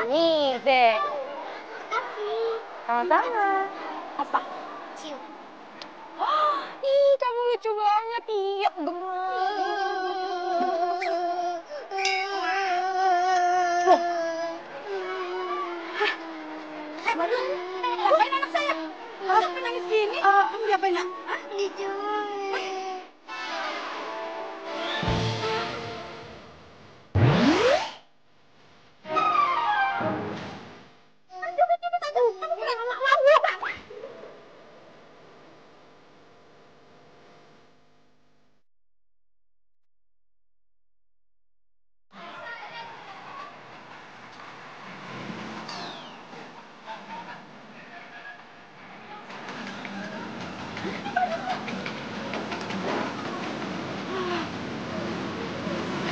Nih deh. Sama-sama. Apa? Cium. Ih, kamu lucu banget. Iya, gemes. Loh, Badut, ngapain anak saya? Kenapa nangis gini? Kamu diapain, nak? Diculik.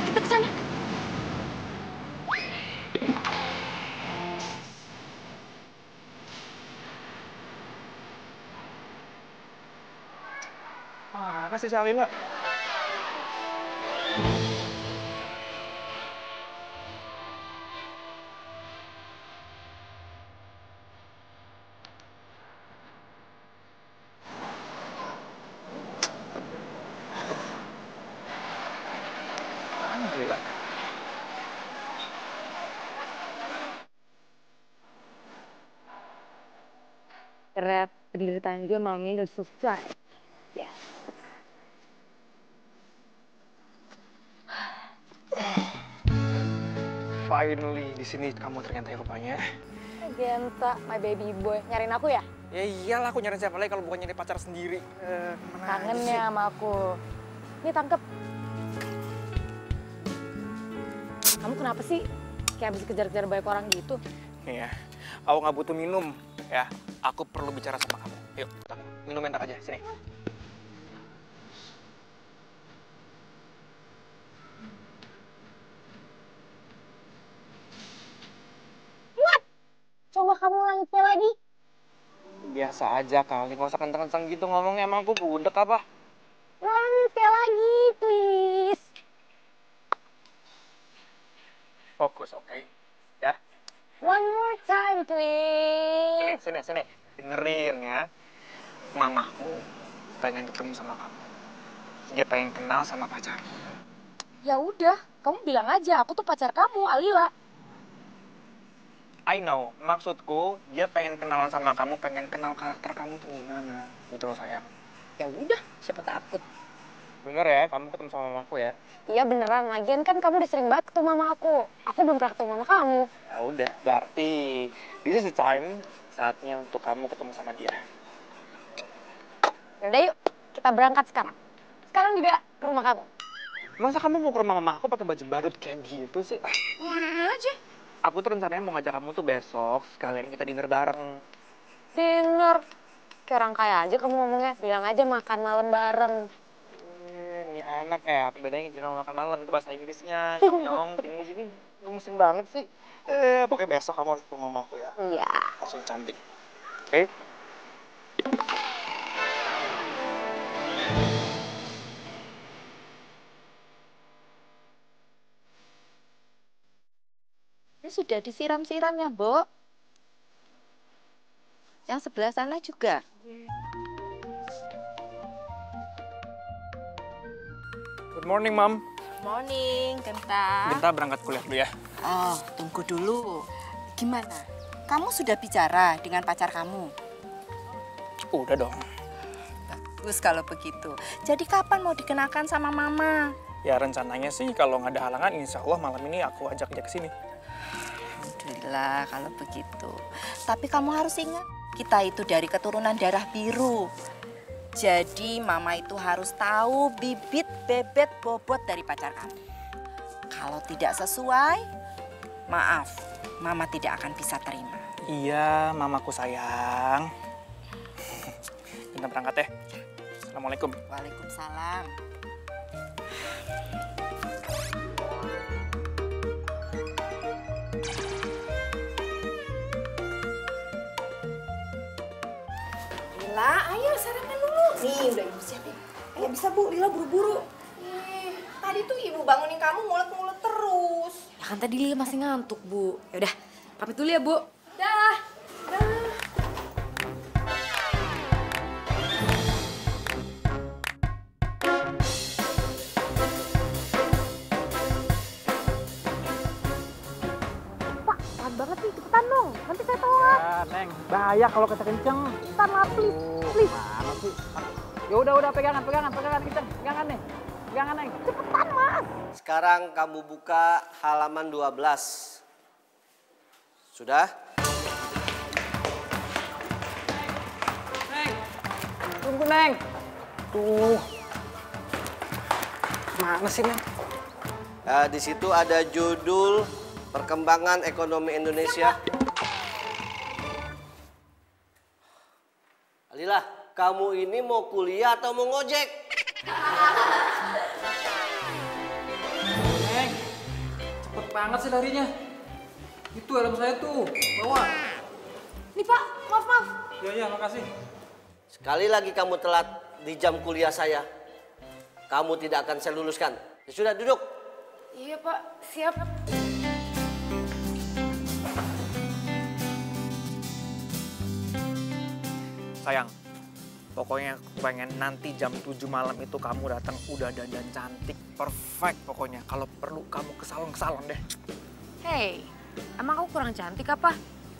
Kita ke sana. Mana sih Salila? Mana Salila? Ternyata penderitaan gue malam ini udah selesai. Ya. Finally, di sini kamu ternyata ya rupanya. Genta, my baby boy. Nyariin aku ya? Ya iyalah, aku nyari siapa lagi kalau bukan nyari pacar sendiri. Kangen ya sama aku. Nih, tangkep. Kamu kenapa sih? Kayak habis kejar-kejar banyak orang gitu. Iya, aku nggak butuh minum ya. Aku perlu bicara sama kamu. Yuk, minum enak aja, sini. Coba kamu lanjutnya lagi. Biasa aja kali, nggak usah kenceng-kenceng gitu ngomongnya. Emang aku budek apa? Lanjutnya lagi, please. Fokus, oke? Ya, One more time, please. sini. Dengerin ya. Mamaku pengen ketemu sama kamu. Dia pengen kenal sama pacarmu. Ya udah, kamu bilang aja aku tuh pacar kamu, Alila. I know, maksudku dia pengen kenalan sama kamu, pengen kenal karakter kamu tuh gimana. Gitu loh sayang. Ya udah, siapa takut. Bener ya, kamu ketemu sama mamaku ya? Iya beneran, lagian kan kamu udah sering banget ketemu mama aku. Aku belum pernah ketemu mama kamu. Ya udah, berarti this is the time, saatnya untuk kamu ketemu sama dia. Yaudah yuk, kita berangkat sekarang. Sekarang juga ke rumah kamu. Masa kamu mau ke rumah mama aku pakai baju badut kayak gitu sih? Mana aja. Aku tuh rencananya mau ngajak kamu tuh besok, sekalian kita dinner bareng. Dinner. Kayak orang kaya aja kamu ngomongnya. Bilang aja makan malam bareng. Ini anak ya, apa bedanya jangan makan malam, itu bahasa Inggrisnya. Nyong, tinggi sini, gemesin banget sih. Pokoknya besok kamu harus ketemu mama aku ya. Iya. Langsung cantik. Oke? Ini sudah disiram-siram ya, Mbok? Yang sebelah sana juga. Good morning, Mom. Morning, Genta. Genta berangkat kuliah dulu ya. Oh, tunggu dulu. Gimana? Kamu sudah bicara dengan pacar kamu? Udah dong. Bagus kalau begitu. Jadi kapan mau dikenalkan sama Mama? Ya rencananya sih kalau nggak ada halangan, insya Allah malam ini aku ajak dia ke sini. Alhamdulillah kalau begitu. Tapi kamu harus ingat, kita itu dari keturunan darah biru. Jadi Mama itu harus tahu bibit, bebet, bobot dari pacar kamu. Kalau tidak sesuai, maaf, Mama tidak akan bisa terima. Iya, mamaku sayang. Kita berangkat ya. Assalamualaikum. Waalaikumsalam. Lila, ayo sarapan dulu. Nih, udah ibu siapin. Ayo bisa Bu, Lila buru-buru. Tadi tuh ibu bangunin kamu mulet-mulet terus. Ya kan tadi Lia masih ngantuk, Bu. Yaudah, Pamit dulu ya, Bu. Dah. Pelan banget nih, cepetan dong. Nanti saya telat. Ya, Neng, bahaya kalau kita kenceng. Cepetan lah, please. Please. Mana sih? Ya udah pegangan kenceng. Pegangan nih. Pegangan, Neng. Cepetan, Mas. Sekarang kamu buka halaman 12. Sudah? Neng. Tunggu, Neng. Tuh. Mana sih, Neng? Di situ ada judul Perkembangan Ekonomi Indonesia. Alila, kamu ini mau kuliah atau mau ngojek? Neng, cepet banget sih larinya. Itu helm saya tuh, bawa. Nih, Pak. Maaf. Ya, makasih. Sekali lagi kamu telat di jam kuliah saya, kamu tidak akan saya luluskan. Ya sudah, duduk. Iya, Pak. Siap. Sayang, pokoknya aku pengen nanti jam 7 malam itu kamu datang udah dandan cantik, perfect pokoknya. Kalau perlu kamu ke salon deh. Hey, emang aku kurang cantik apa?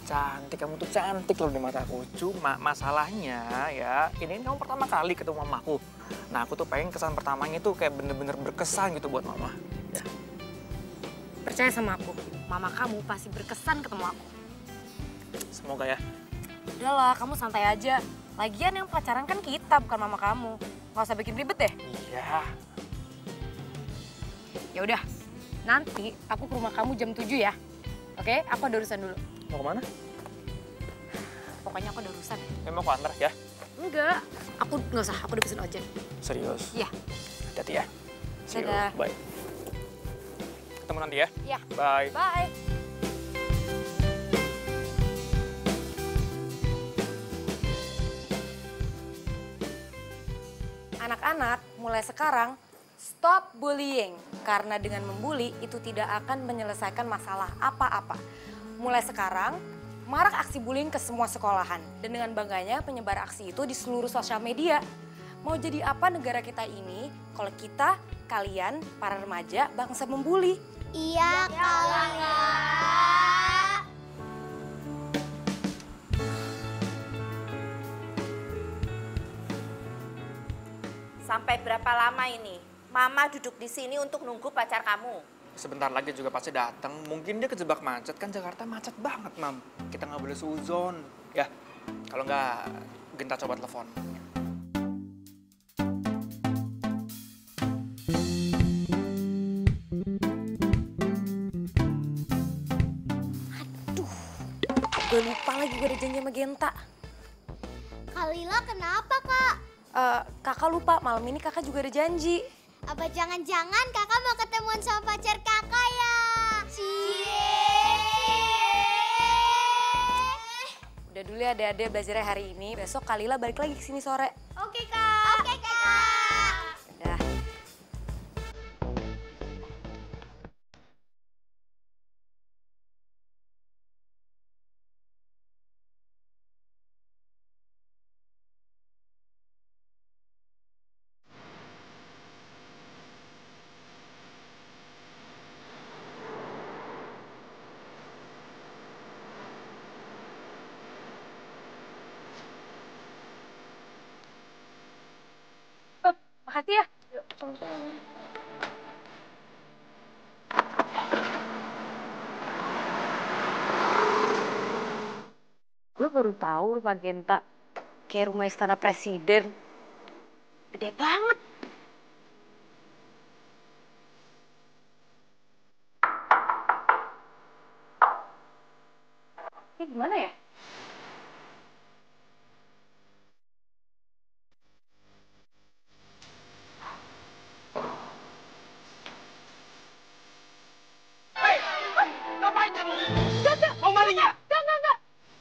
Cantik, kamu tuh cantik loh di mataku. Cuma masalahnya ya, ini kan kamu pertama kali ketemu mamaku. Nah, aku tuh pengen kesan pertamanya tuh kayak bener-bener berkesan gitu buat mama. Ya. Percaya sama aku, mama kamu pasti berkesan ketemu aku. Semoga ya. Udahlah, kamu santai aja. Lagian yang pacaran kan kita, bukan mama kamu. Nggak usah bikin ribet deh. Iya. Ya udah, nanti aku ke rumah kamu jam 7 ya. Oke, aku ada urusan dulu. Mau kemana? Pokoknya aku ada urusan. Mau ke antar ya? Enggak, aku nggak usah, aku udah pesen ojek. Serius? Iya. Hati-hati ya. See you. Dadah. Bye. Ketemu nanti ya. Iya. Bye. Bye. Anak-anak, mulai sekarang stop bullying. Karena dengan membuli itu tidak akan menyelesaikan masalah apa-apa. Mulai sekarang, marak aksi bullying ke semua sekolahan. Dan dengan bangganya penyebar aksi itu di seluruh sosial media. Mau jadi apa negara kita ini kalau kita, kalian, para remaja bangsa membuli? Iya, kalau enggak. Sampai berapa lama ini? Mama duduk di sini untuk nunggu pacar kamu. Sebentar lagi juga pasti datang. Mungkin dia kejebak macet, kan Jakarta macet banget, Mam. Kita nggak boleh suzon. Ya, kalau nggak, Genta coba telepon. Gue lupa lagi gue ada janji sama Genta. Kalila kenapa, Kak? Kakak lupa, malam ini kakak juga ada janji. Apa jangan-jangan kakak mau ketemuan sama pacar kakak ya? Udah dulu ya adek-adek belajarnya hari ini. Besok Kalila balik lagi ke sini sore. Oke, Kak. Oke, Kak. Udah. Makasih ya. Gue baru tahu rumah Genta kayak rumah istana presiden. Gede banget. Ini gimana ya? Mau malingnya? Enggak.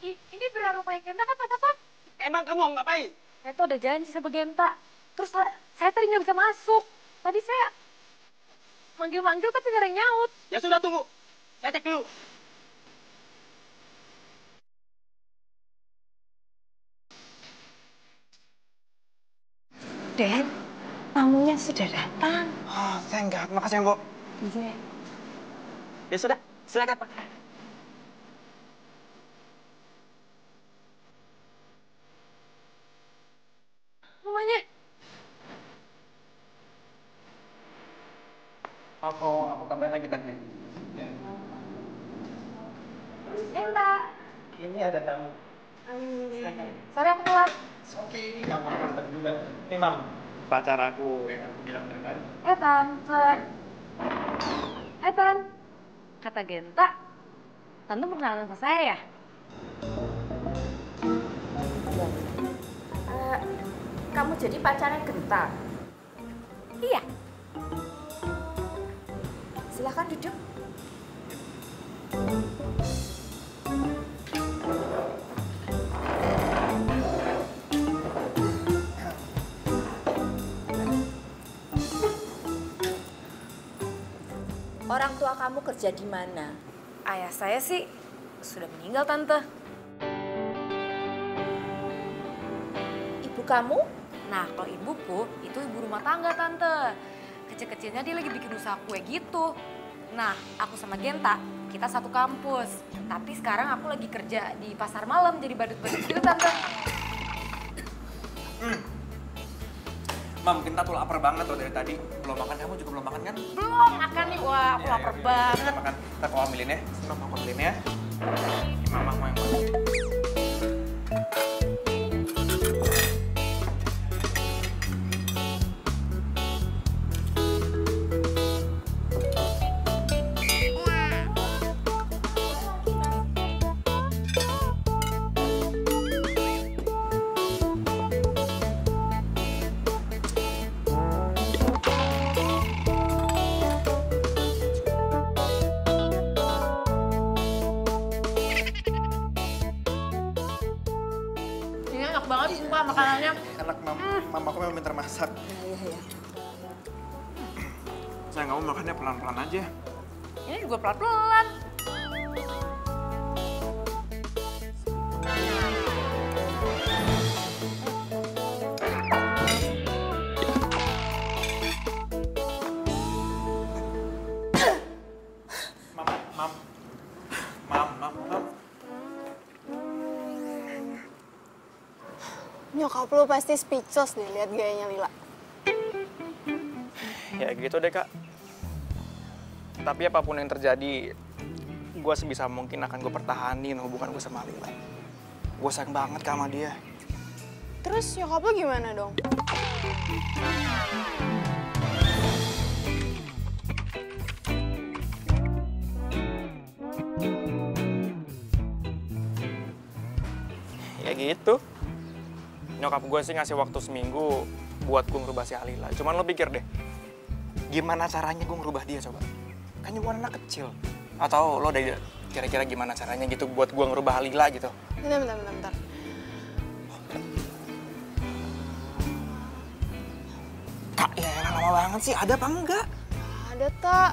Ini beneran rumahnya Genta kan, Pak? Emang kamu mau ngapain? Saya tuh ada janji sama Genta. Terus saya tadi nggak bisa masuk. Tadi saya manggil-manggil tapi nggak ada yang nyaut. Ya sudah, tunggu. Saya cek dulu. Den, tamunya sudah datang. Oh, thank God. Makasih ya, Mbok. Iya. Ya sudah, silakan, Pak. Rumahnya. Aku tambahin lagi tadi. Enta. Ini ada tamu. Sorry aku telat. Oke, kamu nonton juga. Ini Mam, pacar aku yang aku bilang dari tadi. Tante. Tan. Kata Genta, Tante mau kenalan sama saya ya? Kamu jadi pacarnya Genta? Iya. Silahkan duduk. Orang tua kamu kerja di mana? Ayah saya sih sudah meninggal, Tante. Ibu kamu? Nah, kalau ibuku itu ibu rumah tangga, Tante. Kecil-kecilnya dia lagi bikin usaha kue gitu. Nah, aku sama Genta, kita satu kampus. Tapi sekarang aku lagi kerja di pasar malam jadi badut-badut gitu, Tante. Mam, Genta tuh lapar banget loh dari tadi. Belum makan, kamu juga belum makan kan? Belum makan nih, wah aku lapar banget. Kita makan. Ntar aku ambilin ya. Mam, aku ambilin ya. Mama mau yang mana? Ini enak banget sumpah makanannya. Enak, Mam. Mama aku memang pintar masak. Iya. Saya nggak mau makannya pelan-pelan aja. Ini juga pelan-pelan. Mam. Nyokap lu pasti speechless nih lihat gayanya Lila. Ya gitu deh, Kak. Tapi apapun yang terjadi, gue sebisa mungkin akan gue pertahanin hubungan gue sama Lila. Gue sayang banget sama dia. Terus nyokap lu gimana dong? Ya gitu. Nyokap gue sih ngasih waktu seminggu buat gue ngerubah si Alila. Cuman lo pikir deh, gimana caranya gue ngerubah dia coba? Kan gue anak kecil. Atau lo udah kira-kira gimana caranya gitu buat gue ngerubah Alila gitu? Bentar. Kak, ya lama banget sih. Ada apa enggak? Ada tak?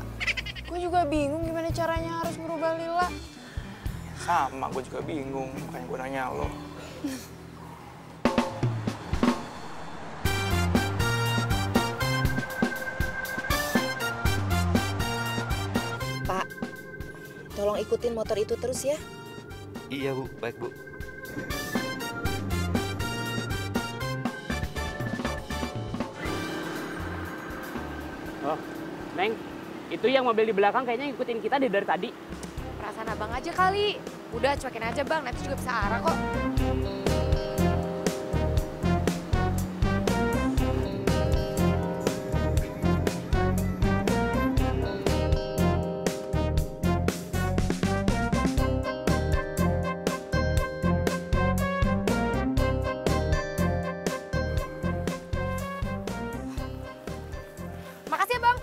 Gue juga bingung gimana caranya harus merubah Lila. Sama, gue juga bingung. Makanya gue nanya lo. Pak, tolong ikutin motor itu terus ya. Iya, Bu. Baik, Bu. Oh, Neng, itu yang mobil di belakang kayaknya ngikutin kita dari tadi. Perasaan abang aja kali. Udah cuekin aja bang, nanti juga bisa arah kok. Makasih ya bang.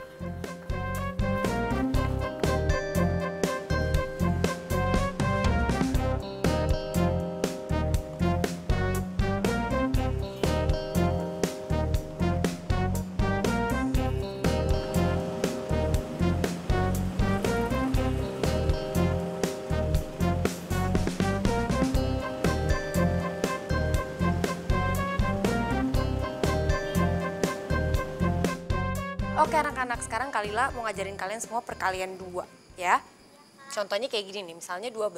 Oke anak-anak, sekarang Kalila mau ngajarin kalian semua perkalian 2 ya. Contohnya kayak gini nih, misalnya 12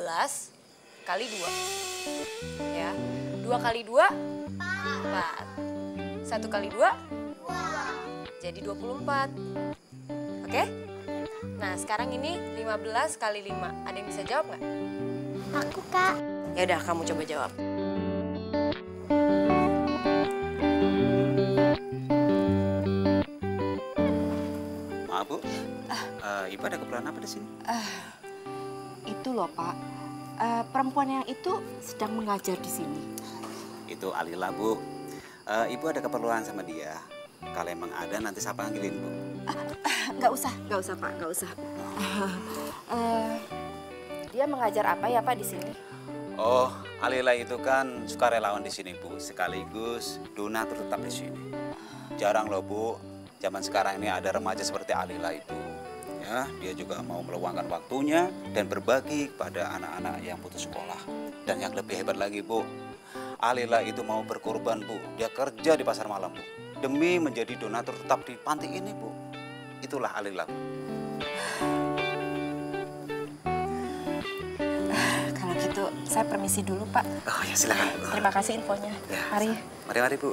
kali 2. Ya, 2 kali 2, 4. 1 kali 2, 2. Jadi 24. Oke? Nah sekarang ini 15 kali 5. Ada yang bisa jawab nggak? Aku, Kak. Ya udah, kamu coba jawab. Maaf Bu, Ibu ada keperluan apa di sini? Itu loh Pak, perempuan yang itu sedang mengajar di sini. Itu Alila Bu. Ibu ada keperluan sama dia. Kalau emang ada nanti saya panggilin Bu. Nggak usah Pak, nggak usah. Dia mengajar apa ya Pak di sini? Oh, Alila itu kan sukarelawan di sini Bu, sekaligus donatur tetap di sini. Jarang loh Bu, zaman sekarang ini ada remaja seperti Alila itu. Ya, dia juga mau meluangkan waktunya dan berbagi kepada anak-anak yang putus sekolah. Dan yang lebih hebat lagi Bu, Alila itu mau berkorban Bu. Dia kerja di pasar malam Bu, demi menjadi donatur tetap di panti ini Bu. Itulah Alila Bu. Kalau gitu saya permisi dulu Pak. Oh ya silakan Bu. Terima kasih infonya. Ya, Mari. Mari Bu.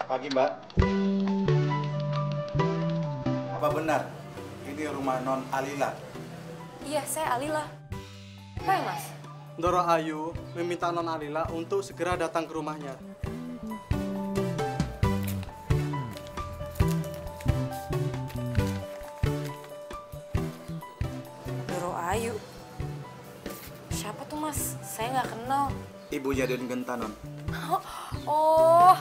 Pagi Mbak. Apa benar ini rumah Non Alila? Iya, saya Alila. Hai Mas. Ndoro Ayu meminta Non Alila untuk segera datang ke rumahnya. Doro Ayu. Siapa tuh Mas? Saya nggak kenal. Ibunya Den Genta Non. Oh,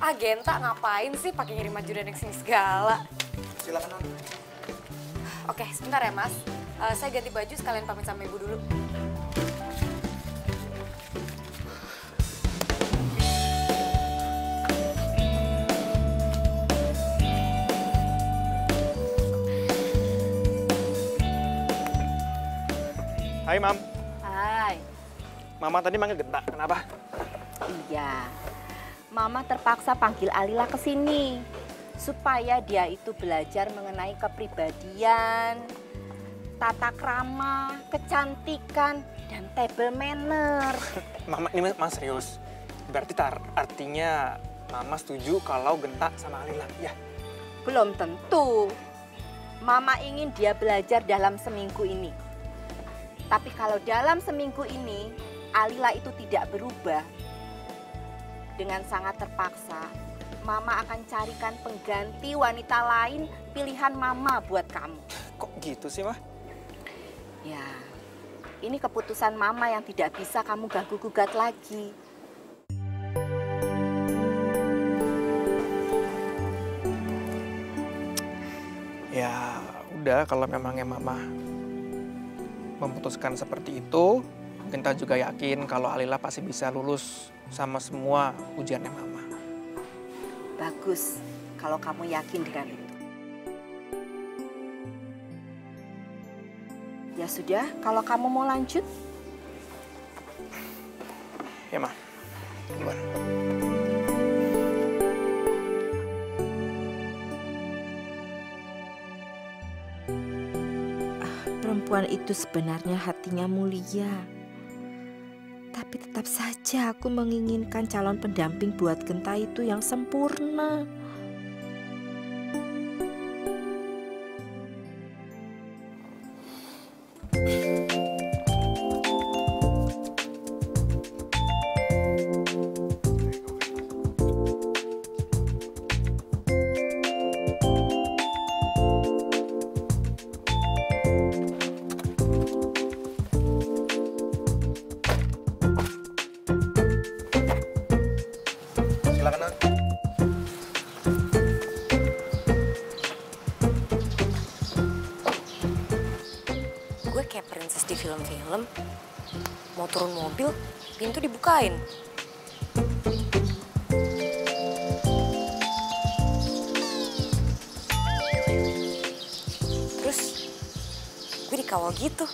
Agenta ngapain sih pakai ngirim maju dan sini segala? Silakan Non. Oke, sebentar ya Mas. Saya ganti baju sekalian pamit sama Ibu dulu. Hai Mam. Hai. Mama tadi manggil Genta, kenapa? Iya. Mama terpaksa panggil Alila ke sini supaya dia itu belajar mengenai kepribadian, tata krama, kecantikan, dan table manner. Mama ini Mas serius. Berarti artinya Mama setuju kalau Genta sama Alila, ya? Belum tentu. Mama ingin dia belajar dalam seminggu ini. Tapi kalau dalam seminggu ini Alila itu tidak berubah, dengan sangat terpaksa, Mama akan carikan pengganti wanita lain pilihan Mama buat kamu. Kok gitu sih, Mah? Ya, ini keputusan Mama yang tidak bisa kamu ganggu-gugat lagi. Ya, udah kalau memangnya Mama memutuskan seperti itu, Genta juga yakin kalau Alila pasti bisa lulus sama semua ujiannya Mama. Bagus kalau kamu yakin dengan itu. Ya sudah, kalau kamu mau lanjut. Ya, Ma. Duluan. Perempuan itu sebenarnya hatinya mulia. Tapi tetap saja aku menginginkan calon pendamping buat Genta itu yang sempurna. film-film, mau turun mobil, pintu dibukain. Terus gue dikawal gitu.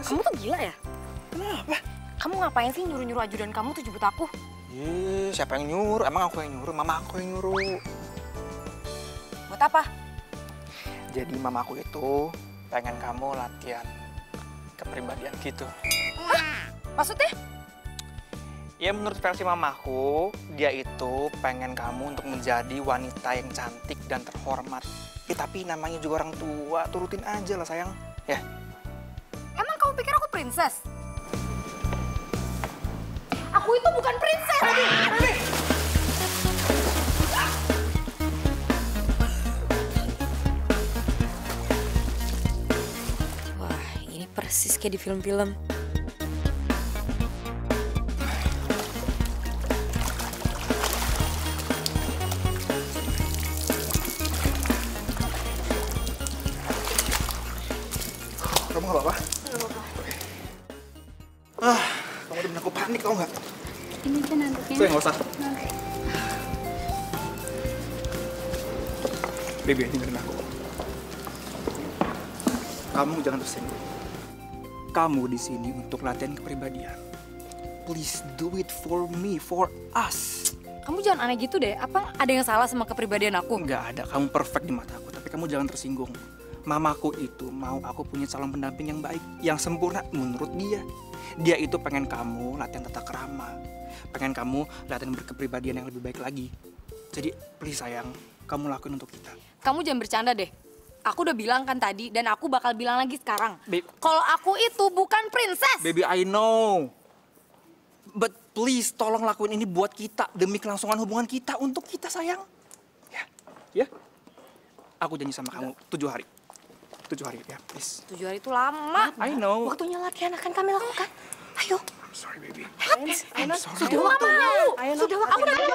Kamu tuh gila ya? Kenapa? Kamu ngapain sih nyuruh-nyuruh ajudan kamu tuh jemput aku? Siapa yang nyuruh? Emang aku yang nyuruh? Mama aku yang nyuruh. Buat apa? Jadi mama aku itu pengen kamu latihan kepribadian gitu. Hah? Maksudnya? Ya menurut versi mamaku, dia itu pengen kamu untuk menjadi wanita yang cantik dan terhormat. Tapi namanya juga orang tua, turutin aja lah sayang. Ya. Emang kamu pikir aku princess? Aku itu bukan princess. Wah, ini persis kayak di film-film. Kamu gak apa-apa? Gak apa-apa. Kamu udah bikin aku panik, tau gak? Ini kan anduknya. Udah, gak usah. Baby, dengerin aku. Kamu jangan tersinggung. Kamu di sini untuk latihan kepribadian. Please do it for me, for us. Kamu jangan aneh gitu deh. Apa ada yang salah sama kepribadian aku? Nggak ada. Kamu perfect di mata aku. Tapi kamu jangan tersinggung. Mamaku itu mau aku punya calon pendamping yang baik, yang sempurna menurut dia. Dia itu pengen kamu latihan tata krama, pengen kamu latihan berkepribadian yang lebih baik lagi. Jadi please sayang, kamu lakuin untuk kita. Kamu jangan bercanda deh. Aku udah bilang kan tadi dan aku bakal bilang lagi sekarang. Kalau aku itu bukan princess. Baby, I know. But please tolong lakuin ini buat kita, demi kelangsungan hubungan kita, untuk kita sayang. Ya. Aku janji sama kamu 7 hari. 7 hari ya, please. 7 hari itu lama. I know. Waktunya latihan akan kami lakukan. Ayo. I'm sorry, baby. I'm sorry. Sudah waktunya. Sudah waktunya.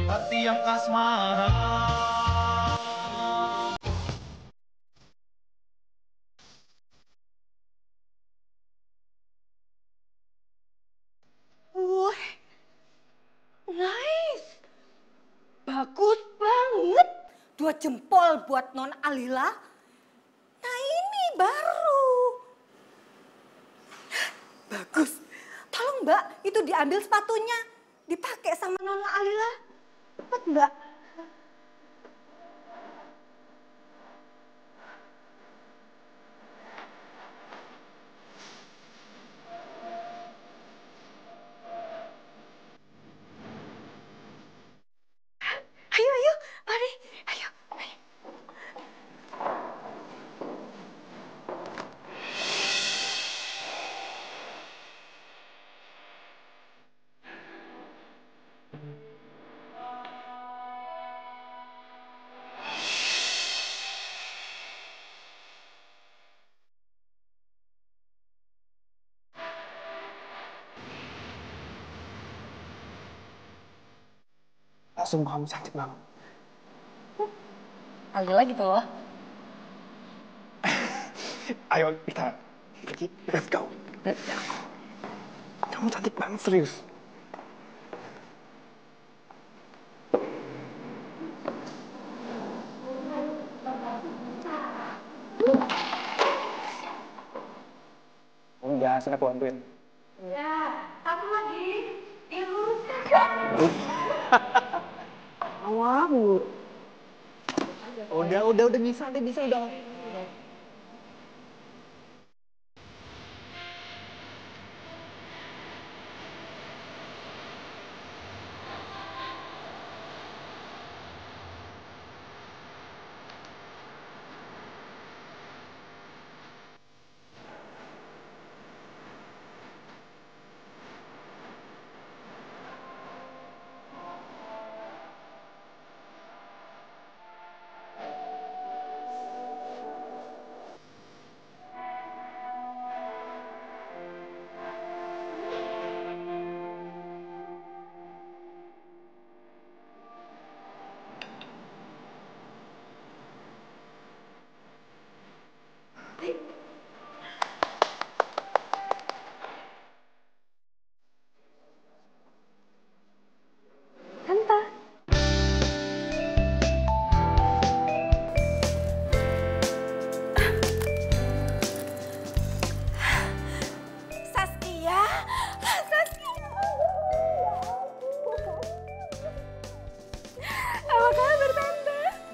Hati yang kasmaran. Wah, nice. Bagus banget. 2 jempol buat Non Alila. Nah ini baru. Bagus. Tolong Mbak, itu diambil sepatunya. Dipakai sama Non Alila. Cepat Mbak. Ayo, ayo, mari, ayo. Langsung kamu cantik banget. Alila gitu loh. Ayo kita pergi, let's go. Kamu cantik banget, serius. Udah, sini aku bantuin. Ya, aku lagi diluruskan. Awamu. Udah bisa udah.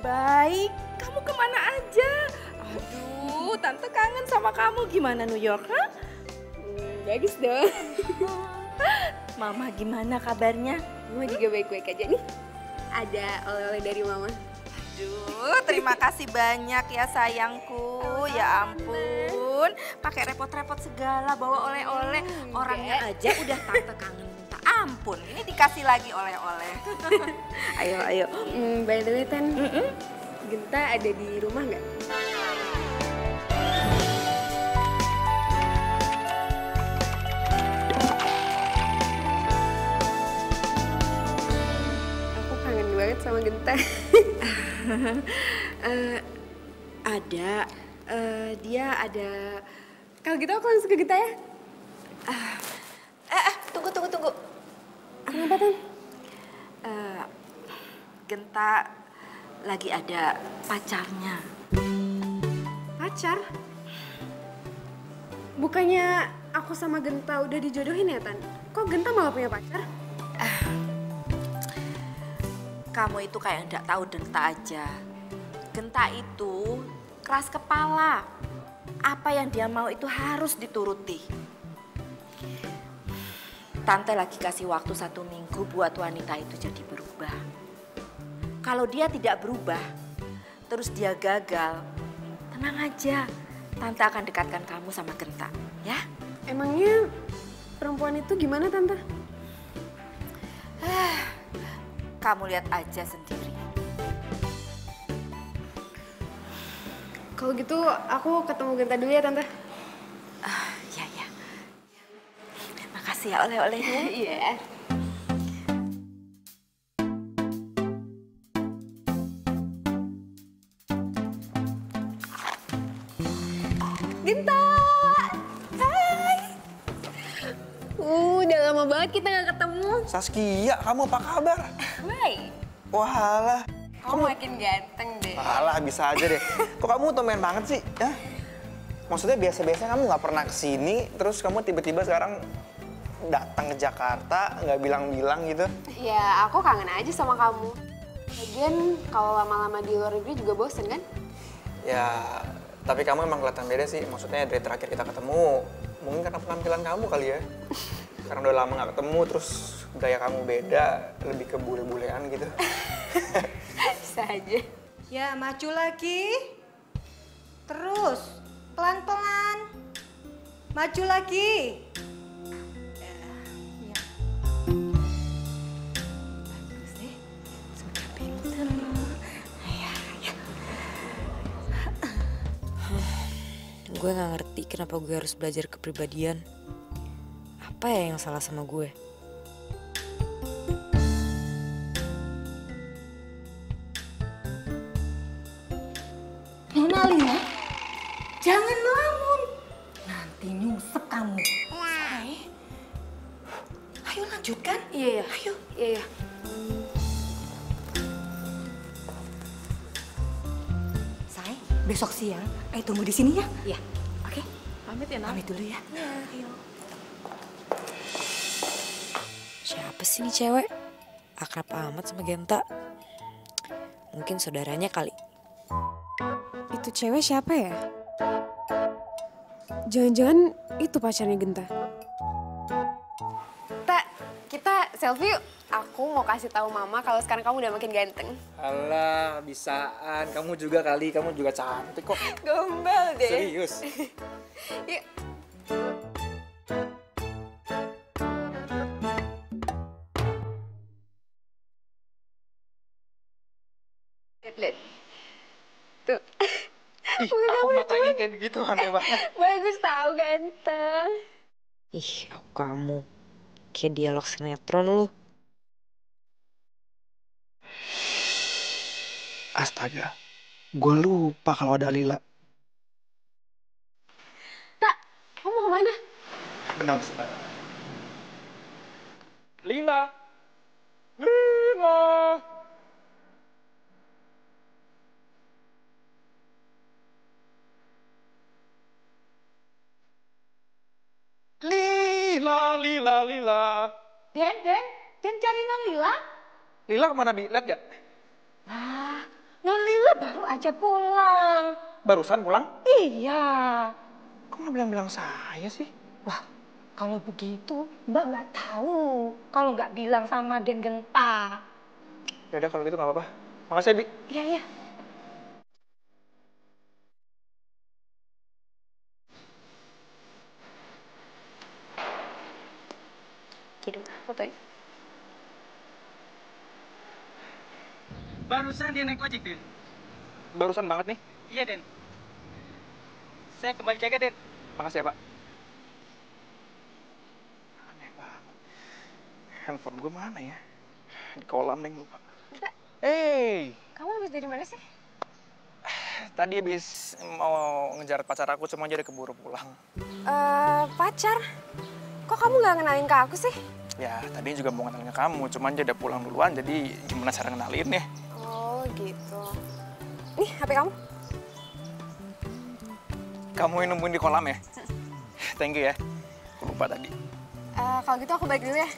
Baik, kamu kemana aja? Aduh, Tante kangen sama kamu. Gimana New York, ha? Bagus dong. Mama gimana kabarnya? Mama juga baik-baik aja nih. Ada oleh-oleh dari Mama. Aduh, terima kasih banyak ya sayangku. Ya ampun, pakai repot-repot segala bawa oleh-oleh. Orangnya aja udah Tante kangen. Minta ampun, ini dikasih lagi oleh-oleh. Ayo. By the way, Tan, Genta ada di rumah nggak? Aku kangen banget sama Genta. Ada, dia ada. Kalau gitu aku langsung ke Genta ya. Tunggu. Kenapa, Tan? Genta lagi ada pacarnya. Pacar? Bukannya aku sama Genta udah dijodohin ya, Tan? Kok Genta malah punya pacar? Kamu itu kayak nggak tahu Genta aja. Genta itu keras kepala. Apa yang dia mau itu harus dituruti. Tante lagi kasih waktu 1 minggu buat wanita itu jadi berubah. Kalau dia tidak berubah, terus dia gagal, tenang aja. Tante akan dekatkan kamu sama Genta, ya? Emangnya perempuan itu gimana, Tante? Kamu lihat aja sendiri. Kalau gitu aku ketemu Genta dulu ya, Tante. Ya. Makasih ya oleh-olehnya. Iya. Genta! Hai! Udah lama banget kita gak ketemu. Saskia, kamu apa kabar? Baik. Walah. Kamu makin ganteng deh. Walah, bisa aja deh. Kok kamu tumben banget sih? Ya? Maksudnya biasa-biasanya kamu nggak pernah kesini, terus kamu tiba-tiba sekarang datang ke Jakarta, nggak bilang-bilang gitu. Ya, aku kangen aja sama kamu. Lagian kalau lama-lama di luar negeri juga bosen kan? Ya, tapi kamu emang kelihatan beda sih. Maksudnya dari terakhir kita ketemu, mungkin karena penampilan kamu kali ya. Karena udah lama nggak ketemu, terus gaya kamu beda, lebih ke bule-bulean gitu. Bisa aja. Ya, maju lagi. Terus, pelan-pelan. Maju lagi. Ya. Bagus deh. Sudah pinter. Ya. Gue gak ngerti kenapa gue harus belajar kepribadian. Apa ya yang salah sama gue? Nona Lina, jangan Ayo lanjutkan. Iya, iya. Ayo. Iya, iya. Say, besok siang Ai tunggu di sini ya. Iya. Oke? Pamit ya, Nak. Pamit dulu ya. Iya. Ayo. Siapa sih nih cewek? Akrab amat sama Genta. Mungkin saudaranya kali. Itu cewek siapa ya? Jangan-jangan itu pacarnya Genta. Tak, kita selfie yuk. Aku mau kasih tahu Mama kalau sekarang kamu udah makin ganteng. Alah, bisaan. Kamu juga kali, kamu juga cantik kok. Gombal deh. Serius. Yuk. Lihat. Tuh. Ih, aku matanya kayak gitu, aneh banget. Bagus tahu ganteng. Ih, kamu. Kayak dialog sinetron lu. Astaga, gue lupa kalau ada Lila. Tak, kamu mau kemana? Bentar, sebentar. Lila! Lila! Lila, Lila, Lila. Den cari Non Lila. Lila kemana, Bi? Lihat gak? Ah, Non Lila baru aja pulang. Barusan pulang? Iya. Kok nggak bilang-bilang saya sih? Wah, kalau begitu Mbak nggak tahu kalau nggak bilang sama Den Genta. Yaudah kalau gitu nggak apa-apa. Makasih ya, Bi. Iya, iya. Kirim fotonya. Barusan dia naik ojek, Den. Barusan banget nih. Iya, Den. Saya kembali jaga, Den. Makasih ya, Pak. Aneh banget. Handphone gue mana ya? Di kolam, Neng, lupa. Hey! Kamu habis dari mana sih? Tadi habis mau ngejar pacar aku, cuma jadi keburu pulang. Pacar? Kok kamu nggak kenalin ke aku sih? Ya, tadi juga mau kenalin ke kamu, cuman dia udah pulang duluan, jadi gimana cara kenalin ya? Oh, gitu. Nih, HP kamu. Kamu yang nemuin di kolam ya? Thank you ya. Aku lupa tadi. Kalau gitu aku balik dulu ya.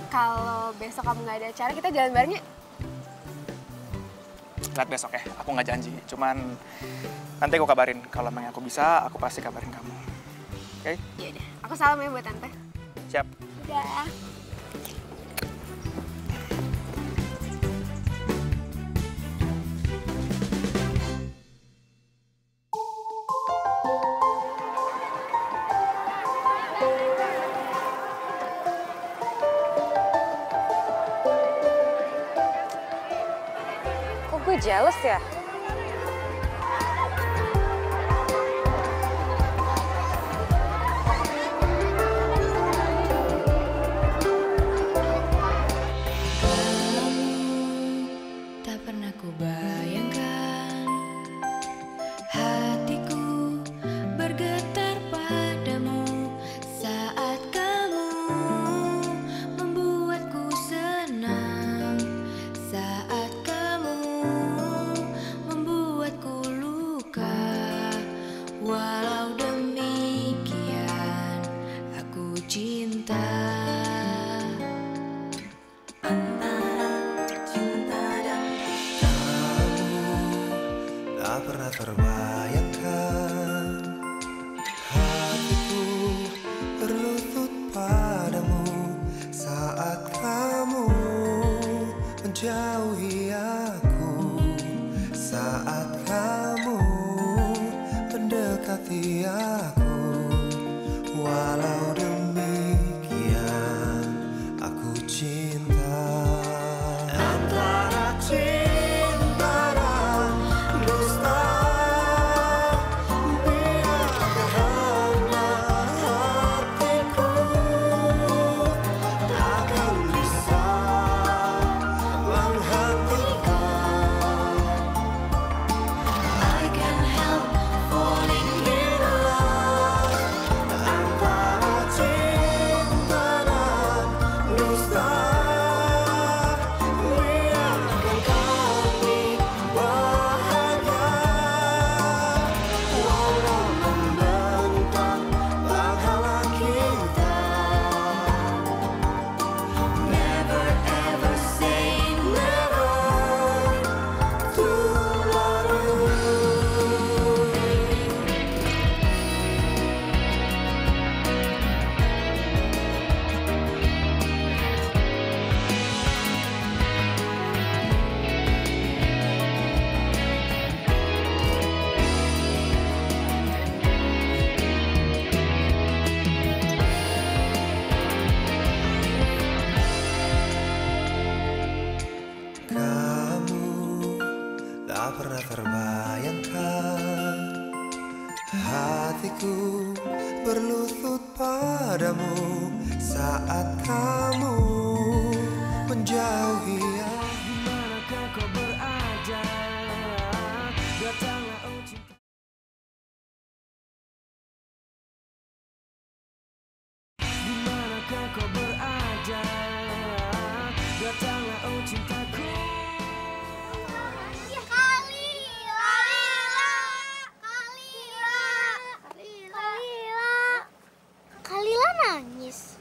Kalau besok kamu nggak ada acara, kita jalan bareng yuk. Lihat besok ya, aku nggak janji. Cuman nanti aku kabarin. Kalau memang aku bisa, aku pasti kabarin kamu. Oke? Iya deh. Aku salam ya buat Tante. Siap. Udah. Kok gue jealous ya? Tak pernah ku bayangkan hatiku bergetar padamu saat kamu membuatku senang, saat kamu membuatku luka. Walau demikian aku cinta. Tak pernah terbayangkan hatiku berlutut padamu saat kamu menjauhi aku, saat kamu mendekati aku. Walau demikian aku cinta. Antara cinta dan dusta, biarkan hanya hatiku takkan bisa menghargai saat kamu menjauhi aku. Dimanakah kau berada? Datanglah oh cinta. Dimanakah kau berada? Datanglah oh cintaku. Kalila nangis.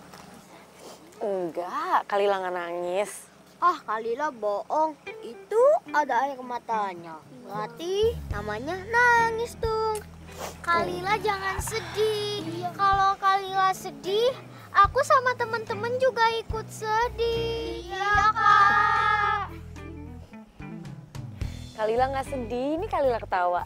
Enggak, Kalila nggak nangis. Ah, Kalila bohong. Itu ada air matanya. Berarti namanya nangis dong. Kalila jangan sedih. Kalau Kalila sedih, aku sama teman-teman juga ikut sedih. Iya, Kak. Kalila nggak sedih, ini Kalila ketawa.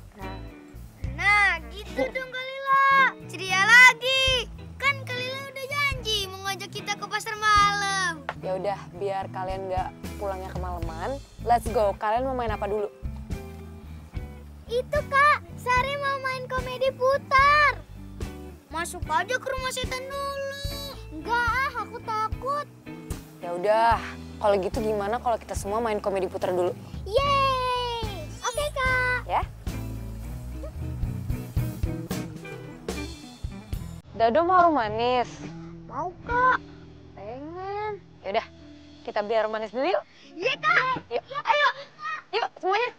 Nah, gitu dong Kalila. Ceria lagi. Kan Kalila udah janji mau ngajak kita ke pasar malam. Ya udah, biar kalian nggak pulangnya kemalaman. Let's go. Kalian mau main apa dulu? Itu Kak, Sari mau main komedi putar. Masuk aja ke rumah setan dulu. Enggak, aku takut. Ya udah, kalau gitu gimana kalau kita semua main komedi putar dulu? Yeay! Oke Kak. Ya? Dado mau harum manis? Mau Kak. Pengen. Ya udah, kita beli harum manis dulu yuk. Iya Kak. Yuk, ayo. Yuk semuanya.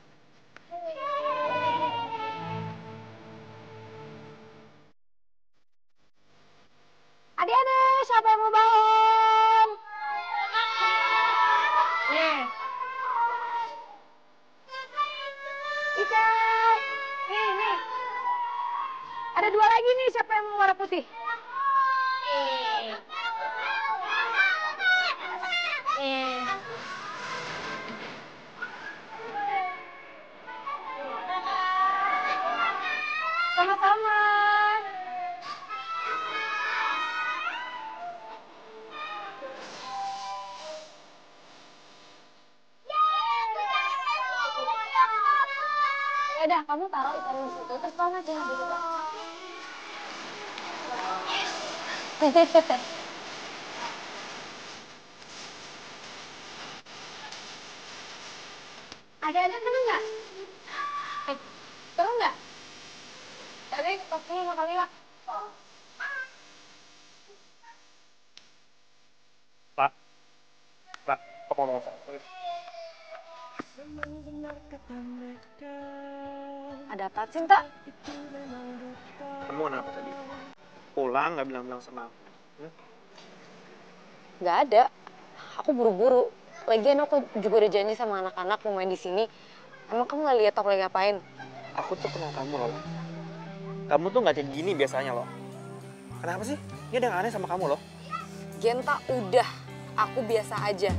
Adik-adik, siapa yang mau bangun? Nih. Ikan. Nih. Ada dua lagi nih, siapa yang mau warna putih? Nih. Sama-sama. Ya udah, kamu taruh ikan di situ, terus kamu aja di situ. Ada seneng nggak? Seneng nggak? Tadi kopi sama Kalila. Pak, apa mau? Ada apa, Cinta? Kamu kenapa tadi? Pulang nggak bilang-bilang sama aku? Nggak ada. Aku buru-buru. Lagian aku juga udah janji sama anak-anak mau main di sini. Emang kamu nggak lihat aku lagi ngapain? Aku tuh kenal kamu loh. Kamu tuh nggak kayak gini biasanya loh. Kenapa sih? Ini ada yang aneh sama kamu loh. Genta, udah. Aku biasa aja.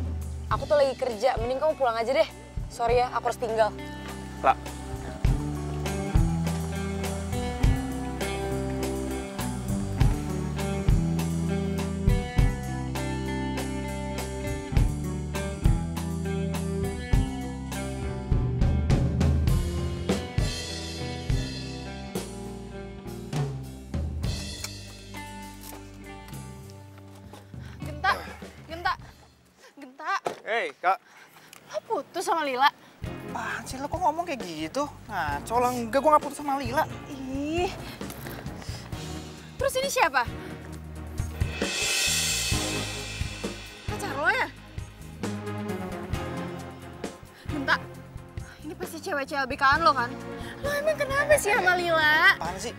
Aku tuh lagi kerja. Mending kamu pulang aja deh. Sorry ya, aku harus tinggal. Lah. Genta. Hei, Kak. Lo putus sama Lila? Apaan sih lo kok ngomong kayak gitu? Ngaco lah, enggak, gue gak putus sama Lila. Ih. Terus ini siapa? Pacar lo ya? Genta, ini pasti cewek-cewek LBK-an lo kan? Lo emang kenapa sih sama Lila? Apaan sih?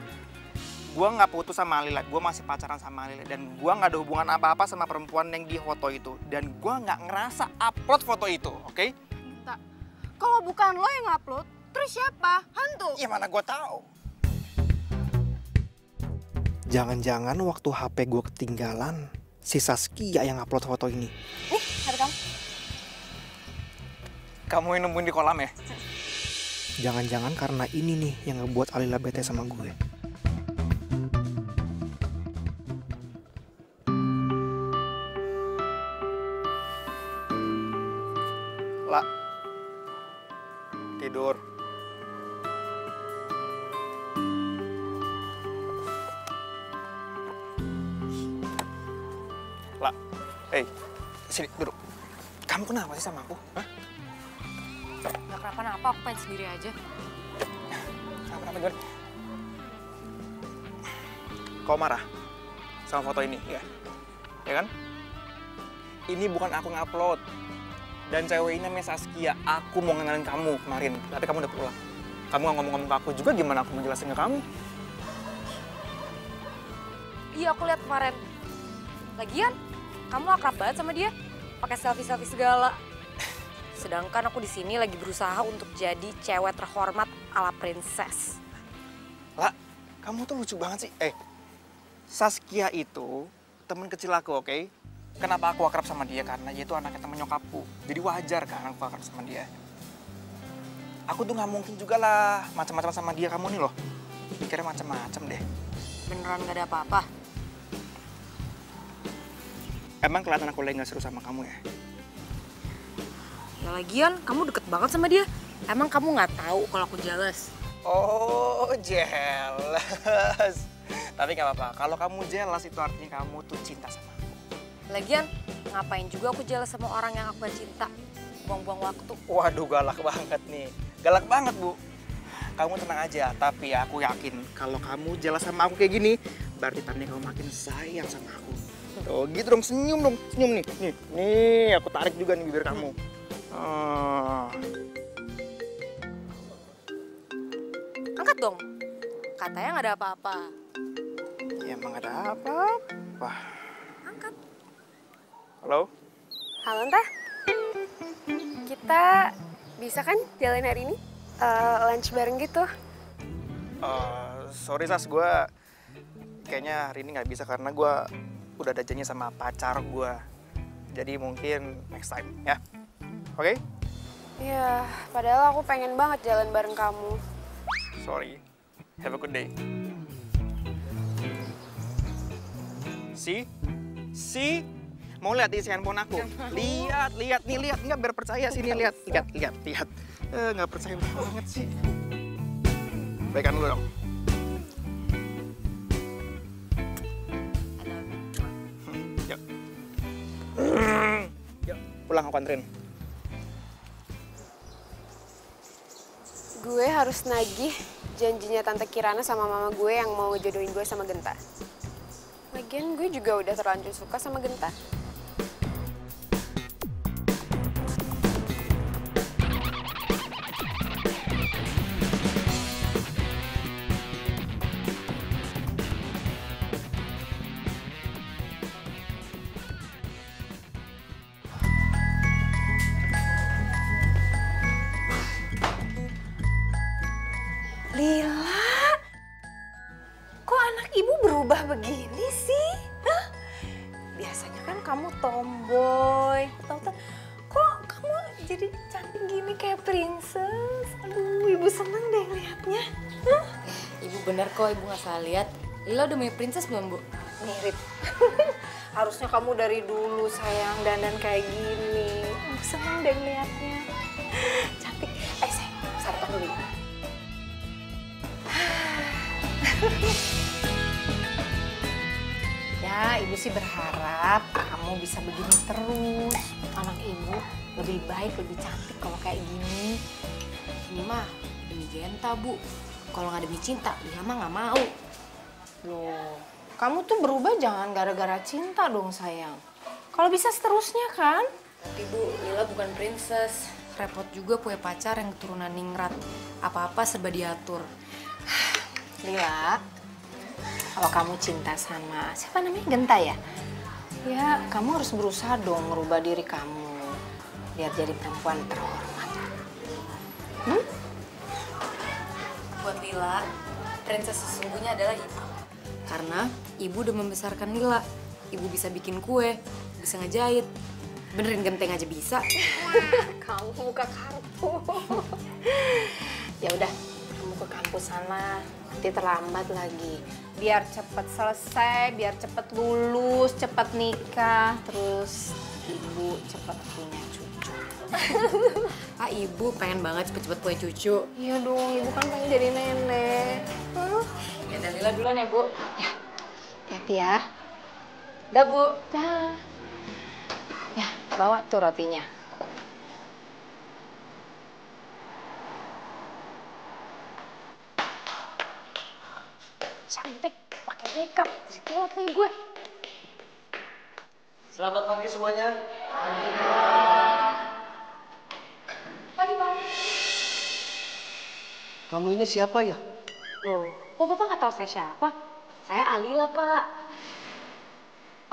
Gue gak putus sama Lila, gue masih pacaran sama Lila. Dan gue gak ada hubungan apa-apa sama perempuan yang di foto itu. Dan gue gak ngerasa upload foto itu, oke? Genta, kalau bukan lo yang upload, terus siapa? Hantu? Ya mana gue tahu. Jangan-jangan waktu HP gue ketinggalan, si Saskia yang upload foto ini. Nih, HP kamu. Kamu yang nemuin di kolam ya? Jangan-jangan karena ini nih yang ngebuat Alila bete sama gue. Lah. Tidur. Lah, sini duduk. Kamu kenapa sih sama aku? Hah? Gak kenapa-napa, aku pengen sendiri aja. Kenapa gimana? Kau marah sama foto ini, ya? Ya kan? Ini bukan aku ngupload. Dan cewek ini namanya Saskia. Aku mau ngenalin kamu kemarin, tapi kamu udah pulang. Kamu nggak ngomong-ngomong ke aku juga, gimana aku mau jelasin ke kamu? Iya, aku lihat kemarin. Lagian, kamu akrab banget sama dia. Pakai selfie-selfie segala. Sedangkan aku di sini lagi berusaha untuk jadi cewek terhormat ala princess. Lah, kamu tuh lucu banget sih. Saskia itu temen kecil aku, oke? Kenapa aku akrab sama dia? Karena dia itu anaknya temen nyokapku. Jadi wajar kan aku akrab sama dia. Aku tuh nggak mungkin juga lah macam-macam sama dia. Kamu nih loh, pikirnya macam-macam deh. Beneran gak ada apa-apa? Emang kelihatan aku lagi nggak seru sama kamu ya? Ya lagian, kamu deket banget sama dia. Emang kamu nggak tahu kalau aku jealous? Oh, jealous. Tapi nggak apa-apa. Kalau kamu jealous itu artinya kamu tuh cinta sama aku. Lagian, ngapain juga aku jealous sama orang yang aku gak cinta? Buang-buang waktu. Waduh, galak banget nih. Galak banget, Bu. Kamu tenang aja, tapi aku yakin kalau kamu jealous sama aku kayak gini, berarti tandanya kamu makin sayang sama aku. Tuh, gitu dong, senyum dong. Senyum nih. Nih, aku tarik juga nih bibir kamu. Angkat dong. Katanya nggak ada apa-apa. Ya emang ada apa-apa. Angkat. Halo? Halo, Teh. Kita bisa kan jalan hari ini? Lunch bareng gitu. Sorry, Sas. Gue kayaknya hari ini nggak bisa karena gue udah ada janji sama pacar gue. Jadi mungkin next time, ya? Oke? Iya, padahal aku pengen banget jalan bareng kamu. Sorry. Have a good day. See? Mau lihat isi handphone aku? Lihat nih, lihat. Nggak biar percaya sini, lihat. Nggak percaya banget sih. Baikan dulu dong. Yuk, pulang aku anterin. Gue harus nagih janjinya Tante Kirana sama mama gue yang mau ngejodohin gue sama Genta. Lagian gue juga udah terlanjur suka sama Genta. Lila, kok anak ibu berubah begini sih? Hah? Biasanya kan kamu tomboy, tahu-tahu kok kamu jadi cantik gini kayak princess? Aduh, ibu seneng deh liatnya. Hah? Ibu bener kok, ibu nggak salah lihat. Lila udah mirip princess belum, Bu? Mirip. Harusnya kamu dari dulu sayang dandan kayak gini. Ibu seneng deh liatnya. Cantik. Sayang, sarapan dulu. Ya, ibu sih berharap kamu bisa begini terus. Anak ibu lebih baik, lebih cantik kalau kayak gini. Ini mah demi Genta, Bu. Kalau nggak demi cinta, Lila mah nggak mau. Loh, kamu tuh berubah jangan gara-gara cinta dong sayang. Kalau bisa seterusnya kan? Tapi Bu, Lila bukan princess. Repot juga punya pacar yang keturunan ningrat. Apa-apa serba diatur. Lila, kalau kamu cinta sama siapa namanya Genta ya? Ya, kamu harus berusaha dong merubah diri kamu biar jadi perempuan terhormat. Buat Lila, princess sesungguhnya adalah ibu. Karena ibu udah membesarkan Lila. Ibu bisa bikin kue, bisa ngejahit. Benerin genteng aja bisa. Kamu buka kartu. Ya udah, kamu ke kampus sana. Nanti terlambat lagi. Biar cepet selesai, biar cepet lulus, cepet nikah, terus ibu cepet punya cucu. Ibu pengen banget cepet-cepet punya cucu. Iya dong, ibu kan pengen jadi nenek. Ya, dan Lila duluan ya, Bu. Ya, hati-hati ya. Dah, Bu. Dah. bawa tuh rotinya. Cantik, pakai makeup, sekilat kayak gue. Selamat pagi semuanya. Pagi, Pak. Kamu ini siapa ya? Loh, kok Bapak nggak tahu saya siapa? Saya Alila, Pak.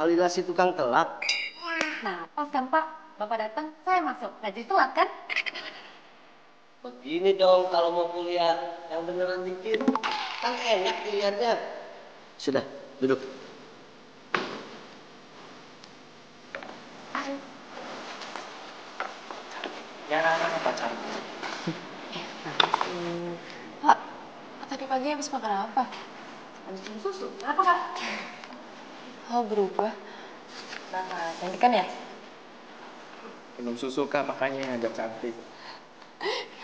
Alila si tukang telak. Nah, pas kan, Pak. Bapak datang, saya masuk. Nggak jadi telat, kan? Begini dong kalau mau kuliah yang beneran dikit. Kan enak dilihatnya. Sudah, duduk. Ya, anak pacar. Pak, tadi pagi habis makan apa? Habis minum susu. Kenapa, Kak? Oh, berubah. Nah, cantik kan ya? Minum susu Kak, makanya ngajak cantik.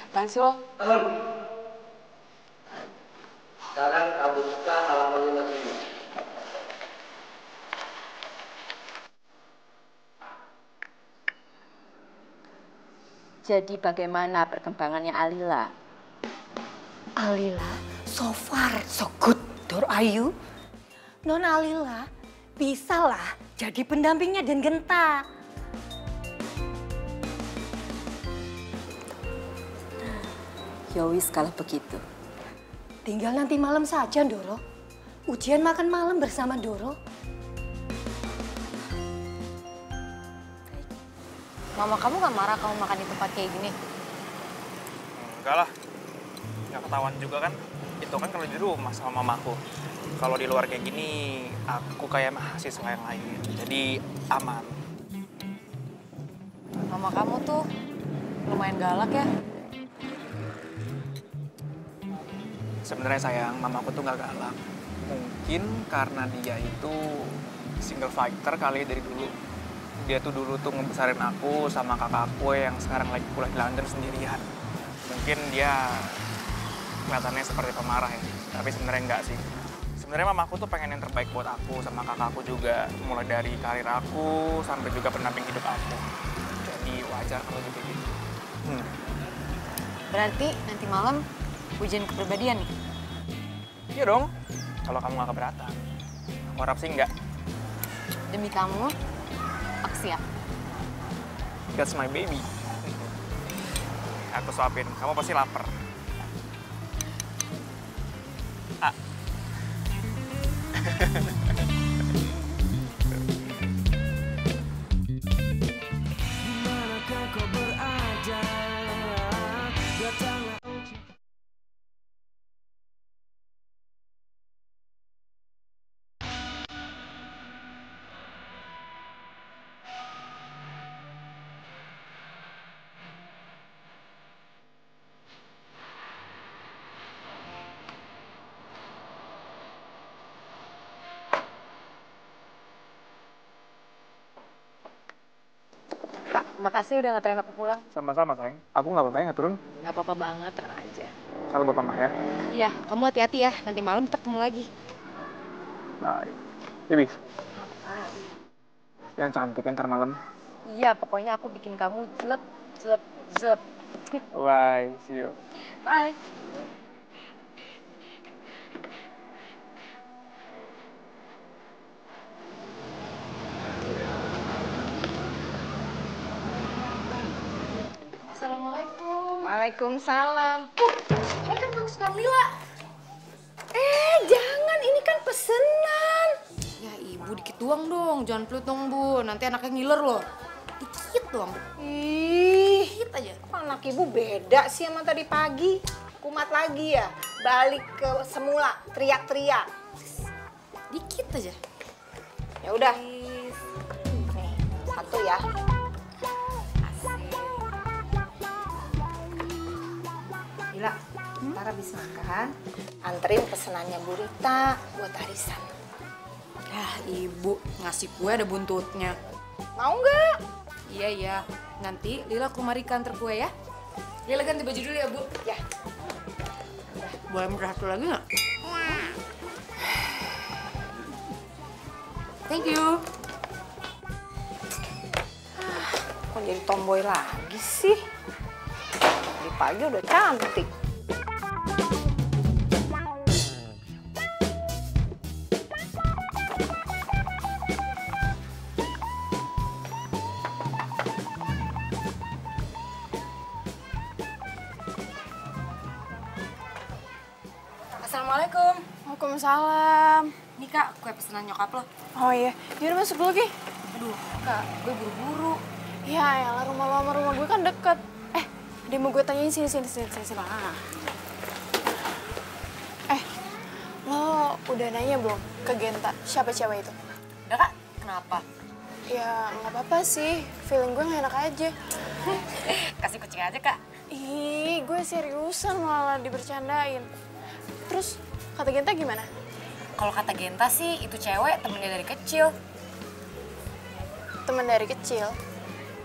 Apaan sih lo? Sekarang kamu buka halaman 55. Jadi bagaimana perkembangannya Alila? Alila, so far so good, Dor Ayu. Nona Alila bisa lah jadi pendampingnya Den Genta. Yowis kalau begitu. Tinggal nanti malam saja, Doro. Ujian makan malam bersama Doro. Mama kamu gak marah kamu makan di tempat kayak gini? Enggak lah, nggak ketahuan juga kan. Itu kan kalau di rumah sama mamaku. Kalau di luar kayak gini, aku kayak mahasiswa yang lain. Jadi aman. Mama kamu tuh lumayan galak ya. Sebenarnya sayang, mamaku tuh nggak galak. Mungkin karena dia itu single fighter kali dari dulu. Dia tuh dulu tuh ngebesarin aku sama kakakku yang sekarang lagi kuliah di London sendirian. Mungkin dia kelihatannya seperti pemarah ya, tapi sebenarnya enggak sih. Sebenarnya mamaku tuh pengen yang terbaik buat aku sama kakakku juga, mulai dari karir aku sampai juga pendamping hidup aku. Jadi wajar kalau gitu. Berarti nanti malam ujian kepribadian nih? Iya dong, kalau kamu nggak keberatan. Aku harap sih enggak. Demi kamu, aku siap. That's my baby. Aku suapin, kamu pasti lapar. Ah. Dimanakah kau berada? Datanglah. Kak, makasih udah nganterin aku pulang. Sama-sama sayang, aku nggak apa-apa ya nggak turun. Gak apa-apa banget, tenang aja. Salam buat mama ya. Iya, kamu hati-hati ya. Nanti malam kita ketemu lagi. Bye. Baby. Yang cantik ntar malam. Iya, pokoknya aku bikin kamu zlep, zlep, zlep. Bye, see you. Bye. Assalamualaikum. Waalaikumsalam. Ini kan bagus Kamila. Jangan, ini kan pesenan. Ya ibu dikit doang dong, jangan pelit dong bu. Nanti anaknya ngiler loh. Dikit doang bu. Ih, Dikit aja. kok anak ibu beda sih sama tadi pagi? Kumat lagi ya, balik ke semula, teriak-teriak. Dikit aja. Ya udah. Nih, satu ya. Gila, ntar habis makan, anterin pesenannya Bu Rita buat arisan. Ah ibu, ngasih kue ada buntutnya. Mau nggak? Iya, iya. Nanti Lila ke rumah Rika antar kue ya. Lila ganti baju dulu ya bu. Ya. Boleh minta satu lagi nggak? Thank you. jadi tomboy lagi sih? Di pagi udah cantik. Assalamualaikum. Waalaikumsalam. Ini Kak, kue pesanan nyokap lo. Oh iya, yaudah masuk dulu, Ki. Aduh, Kak, gue buru-buru. Ya elah, rumah lo sama rumah gue kan deket. Dia mau gue tanyain sini. Lo udah nanya belum ke Genta siapa cewek itu? Udah Kak, kenapa? Ya nggak apa-apa sih, feeling gue nggak enak aja. Kasih kucing aja Kak. Ih, gue seriusan malah dibercandain. Terus kata Genta gimana? Kalau kata Genta sih, itu cewek temennya dari kecil. Teman dari kecil?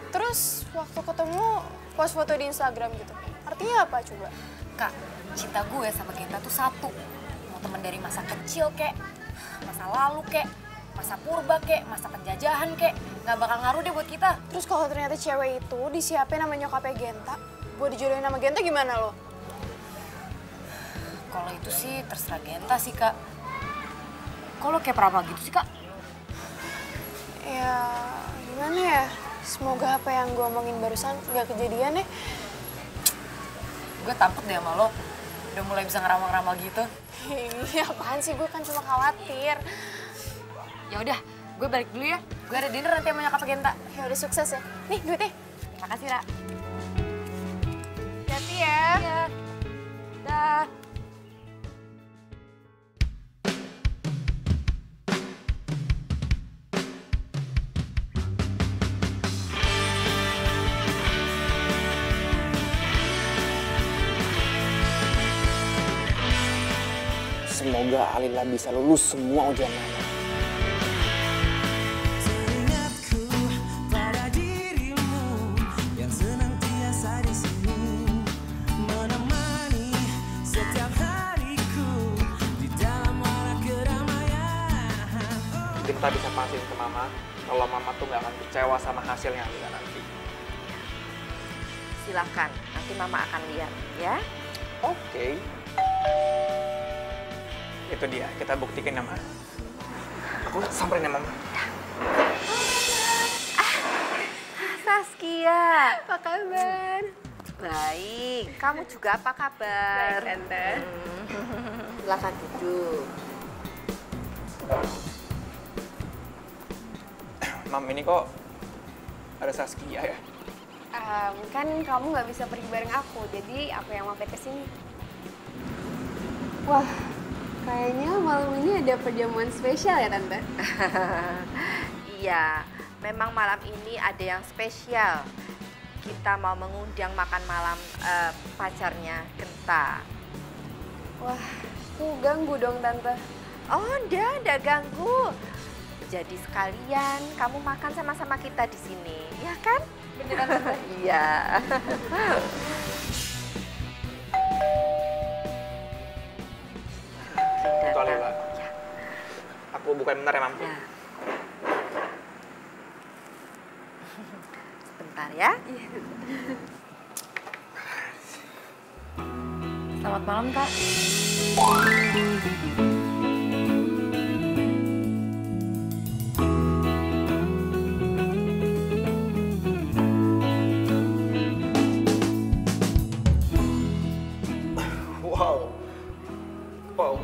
Terus waktu ketemu post foto di Instagram gitu. Artinya apa coba? Kak, cinta gue sama Genta tuh satu. Mau temen dari masa kecil kek, masa lalu kek, masa purba kek, masa penjajahan kek. Gak bakal ngaruh deh buat kita. Terus kalau ternyata cewek itu disiapin sama nyokapnya Genta, buat dijodohin sama Genta gimana lo? Kalau itu sih terserah Genta sih Kak. Kok lo kayak peramal gitu sih Kak? Ya gimana ya? Semoga apa yang gue omongin barusan gak kejadian ya. Gue takut deh sama lo. Udah mulai bisa ngeramal-ngeramal gitu. Iya apaan sih, gue kan cuma khawatir. Ya udah, gue balik dulu ya. Gue ada dinner nanti sama nyokap Genta. Ya udah sukses ya. Nih duitnya. Makasih Ra. Hati ya. Iya. Dah. Semoga Alila bisa lulus semua ujian Mama. Teringatku pada dirimu yang senantiasa di sini menemani setiap hariku di dalam warna keramaian. Kita bisa pastiin ke Mama kalau Mama tuh gak akan kecewa sama hasilnya Alila nanti. Silahkan, nanti Mama akan lihat ya. Oke. Itu dia, kita buktikan ya, Ma. Aku samperin ya, Mama. Saskia. Apa kabar? Baik, kamu juga apa kabar? Baik, Tante. Silakan duduk. Mam, ini kok ada Saskia ya? Kan kamu nggak bisa pergi bareng aku, jadi aku yang mampir ke sini. Wah, kayaknya malam ini ada perjamuan spesial ya, Tante? Iya, memang malam ini ada yang spesial. Kita mau mengundang makan malam pacarnya Genta. Wah, aku ganggu dong, Tante. Oh, enggak ganggu. Jadi sekalian kamu makan sama-sama kita di sini, ya kan? Beneran, Tante? Iya. Itu Alila. Aku bukain bentar ya, Mam. Ya. Sebentar ya. Selamat malam Kak.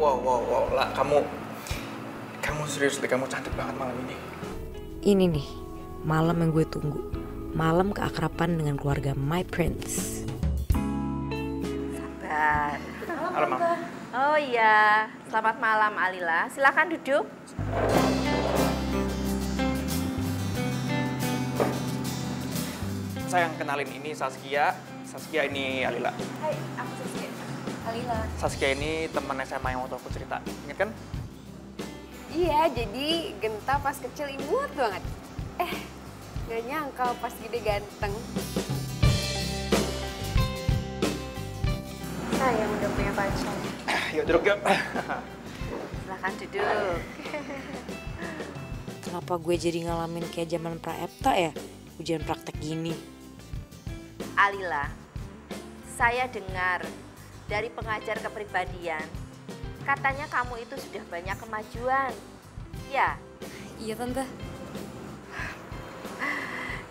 Wow, lah kamu serius deh, kamu cantik banget malam ini. Ini nih, malam yang gue tunggu. Malam keakraban dengan keluarga My Prince. Sabar. Halo, Mam. Oh iya, selamat malam Alila. Silakan duduk. Sayang, kenalin ini Saskia. Saskia ini Alila. Hai, aku Saskia. Alila. Saskia ini teman SMA yang waktu aku cerita. Ingat kan? Iya, jadi Genta pas kecil imut banget. Gak nyangka pas gede ganteng. Sayang udah punya pacar. Yuk duduk yuk. Silakan duduk. Kenapa gue jadi ngalamin kayak zaman Praepta ya? ujian praktek gini. Alila, saya dengar dari pengajar kepribadian, katanya kamu itu sudah banyak kemajuan. Ya? Iya, Tante.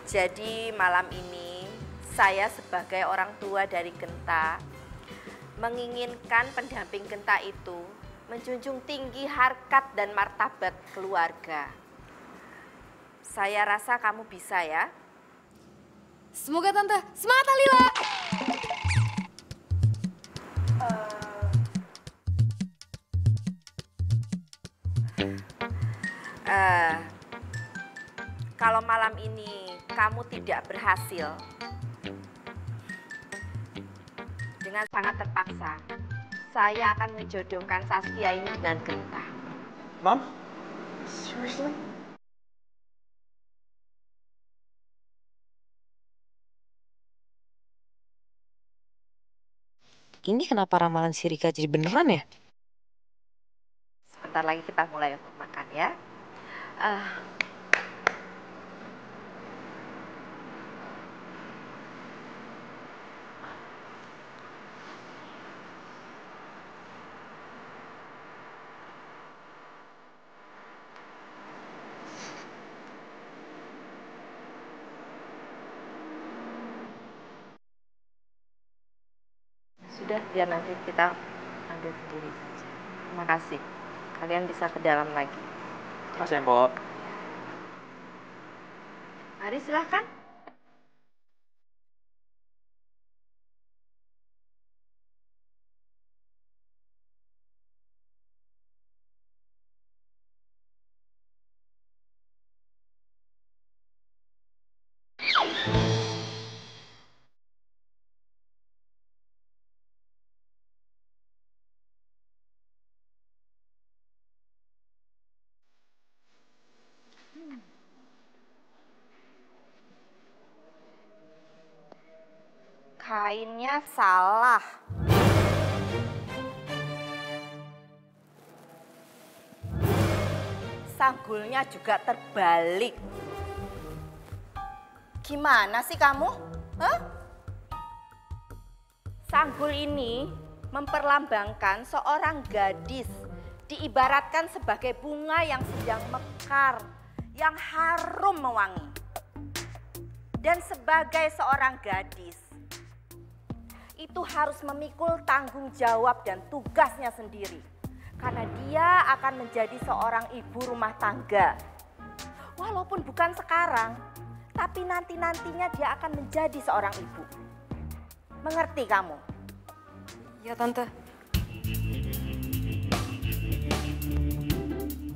Jadi malam ini saya sebagai orang tua dari Genta menginginkan pendamping Genta itu menjunjung tinggi harkat dan martabat keluarga. Saya rasa kamu bisa ya. Semoga Tante. Semangat Alila! Kalau malam ini kamu tidak berhasil, dengan sangat terpaksa, saya akan menjodohkan Saskia ini dengan Genta. Mom? Seriously? Ini kenapa ramalan si Rika jadi beneran ya? Sebentar lagi kita mulai untuk makan ya. Sudah, biar nanti kita ambil sendiri saja. Terima kasih. Kalian bisa ke dalam lagi. Terima kasih, Mbok. Mari silahkan. Kainnya salah. Sanggulnya juga terbalik. Gimana sih kamu? Hah? Sanggul ini memperlambangkan seorang gadis, diibaratkan sebagai bunga yang sedang mekar, yang harum mewangi. Dan sebagai seorang gadis, itu harus memikul tanggung jawab dan tugasnya sendiri. Karena dia akan menjadi seorang ibu rumah tangga. Walaupun bukan sekarang, tapi nanti-nantinya dia akan menjadi seorang ibu. Mengerti kamu? Ya, Tante.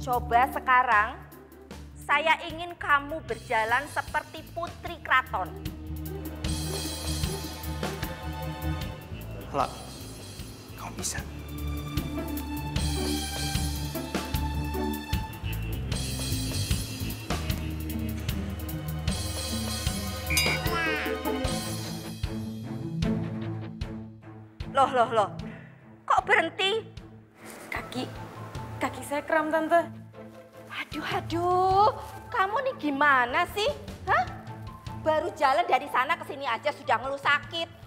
Coba sekarang, saya ingin kamu berjalan seperti putri keraton. Lah, kamu bisa. Loh. Kok berhenti? Kaki saya kram, Tante. Aduh, kamu nih gimana sih? Hah? Baru jalan dari sana ke sini aja sudah ngeluh sakit.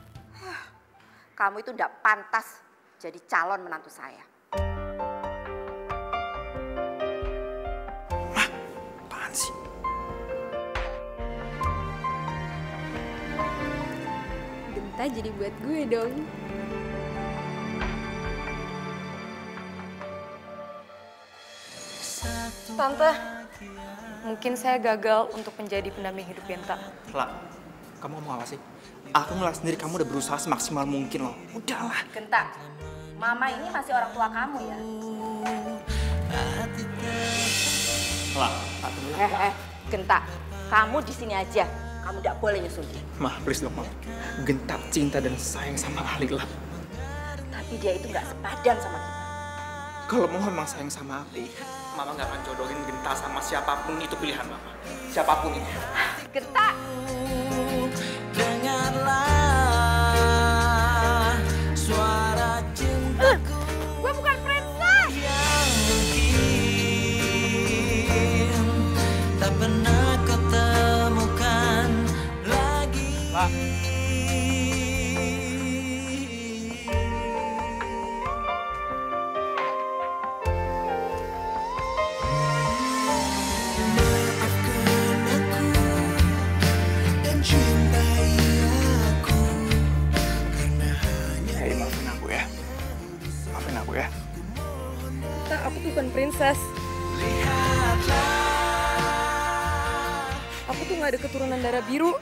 Kamu itu nggak pantas jadi calon menantu saya. Apaan sih? Genta jadi buat gue dong. Tante, mungkin saya gagal untuk menjadi pendamping hidup Genta. Lah, kamu ngomong apa sih? Aku ngeliat sendiri kamu udah berusaha semaksimal mungkin loh. Udahlah. Genta, Mama ini masih orang tua kamu ya. Lah, Genta, kamu di sini aja. Kamu tidak boleh nyusul dia. Mah, please dong, Mah. Genta cinta dan sayang sama Alila. Tapi dia itu nggak sepadan sama kita. Kalau mau memang sayang sama aku, Mama nggak akan jodohin Genta sama siapapun, itu pilihan Mama. Siapapun itu. Genta! Dengarlah suara cintaku. Gue bukan princess. Yang mungkin tak pernah kau temukan La. Hei, maafin aku ya. Maafin aku ya. Aku tuh bukan princess. Aku tuh gak ada keturunan darah biru.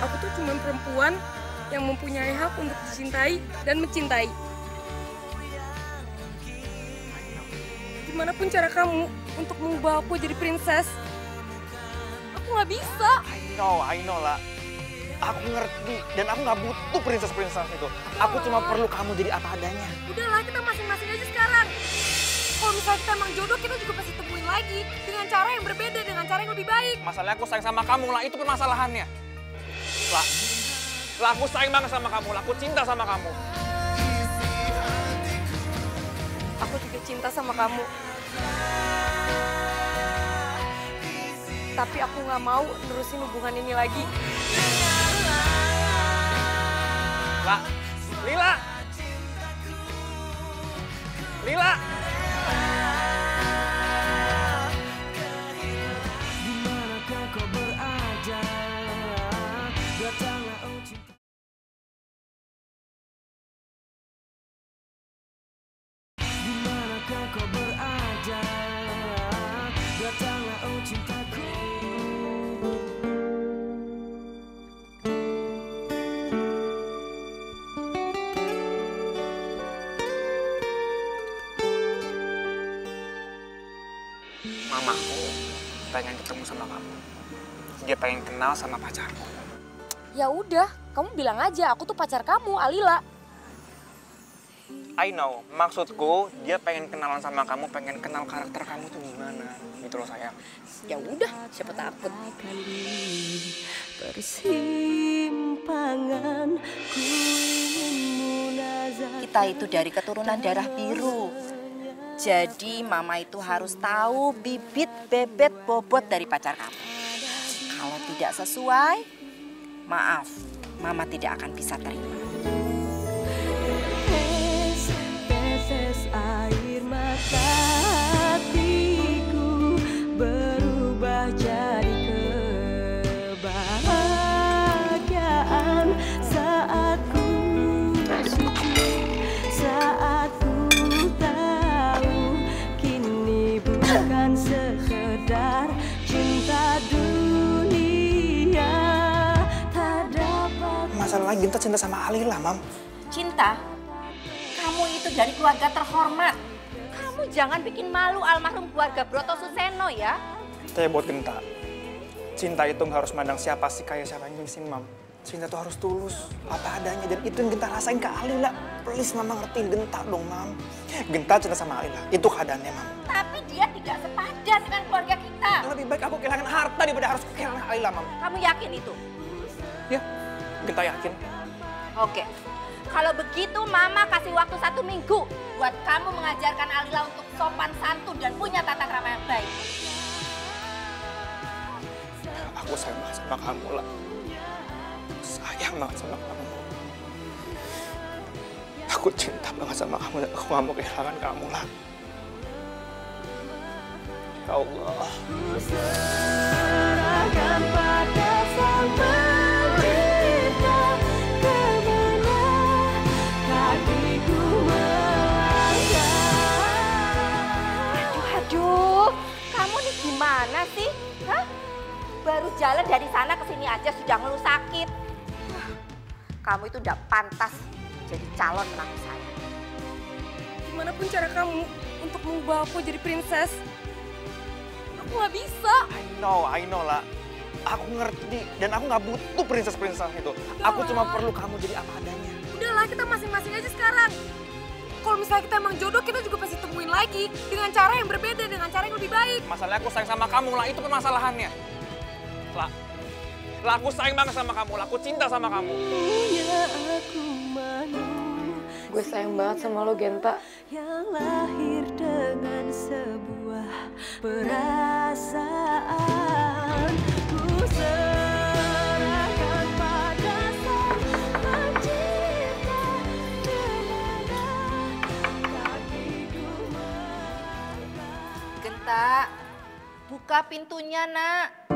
Aku tuh cuma perempuan yang mempunyai hak untuk dicintai dan mencintai. Gimana pun cara kamu untuk mengubah aku jadi princess, aku gak bisa. I know lah. Aku ngerti dan aku nggak butuh princess itu. Aku cuma perlu kamu jadi apa adanya. Udahlah, kita masing-masing aja sekarang. Kalau misalnya kita emang jodoh, kita juga pasti temuin lagi dengan cara yang berbeda, dengan cara yang lebih baik. Masalahnya aku sayang sama kamu lah, itu permasalahannya. Lah, aku sayang banget sama kamu, lah. Aku cinta sama kamu. Aku juga cinta sama kamu. Tapi aku nggak mau nerusin hubungan ini lagi. Lah, Lila! Lila! Dimanakah kau berada? Datanglah oh cinta. Dimanakah kau berada? Datanglah oh cintaku. Mamaku pengen ketemu sama kamu. Dia pengen kenal sama pacarku. Ya udah, kamu bilang aja aku tuh pacar kamu, Alila. I know, maksudku dia pengen kenalan sama kamu, pengen kenal karakter kamu tuh gimana. Gitu loh sayang. Ya udah, siapa takut. Persimpangan ku ingin munazah. Kita itu dari keturunan darah biru. Jadi mama itu harus tahu bibit, bebet, bobot dari pacar kamu. Kalau tidak sesuai, maaf, mama tidak akan bisa terima. Tetes air mata hatiku berubah jadi kebahagiaan saat ku sujud, saat ku tahu kini bukan sekedar cinta dunia tak dapat. Masalahnya Ginta cinta sama Alila, Mam. Cinta? Kamu itu dari keluarga terhormat. Kamu jangan bikin malu almarhum keluarga Broto Suseno ya. Tapi buat Genta, cinta itu nggak harus mandang siapa sih kayak siapa yang sih, Mam. Cinta tuh harus tulus, apa adanya. Dan itu yang Genta rasain ke Alila. Please, Mama ngertiin Genta dong, Mam. Genta cinta sama Alila, itu keadaannya, Mam. Tapi dia tidak sepadan dengan keluarga kita. Lebih baik aku kehilangan harta daripada harus kehilangan Alila, Mam. Kamu yakin itu? Ya, Genta yakin. Oke. Kalau begitu Mama kasih waktu 1 minggu buat kamu mengajarkan Alila untuk sopan santun dan punya tata krama yang baik. Aku sayang banget sama kamu, lah. Sayang banget sama kamu. Aku cinta banget sama kamu dan aku gak mau kehilangan kamu, lah. Ya Allah. Serahkan pada sang pencipta kemana kakiku melangkah. Aduh, kamu nih gimana sih? Hah? Baru jalan dari sana ke sini aja sudah ngeluh sakit. Kamu itu udah pantas jadi calon menantu saya. Gimana pun cara kamu untuk mengubah aku jadi princess, aku nggak bisa. I know lah. Aku ngerti dan aku nggak butuh princess itu. Aku cuma perlu kamu jadi apa adanya. Udahlah, kita masing-masing aja sekarang. Kalau misalnya kita emang jodoh, kita juga pasti temuin lagi dengan cara yang berbeda, dengan cara yang lebih baik. Masalahnya aku sayang sama kamu, lah. Itu permasalahannya. Lah, aku sayang banget sama kamu, lah. Aku cinta sama kamu. Gue sayang banget sama lo, Genta. Yang lahir dengan sebuah perasaan. pintunya, Nak.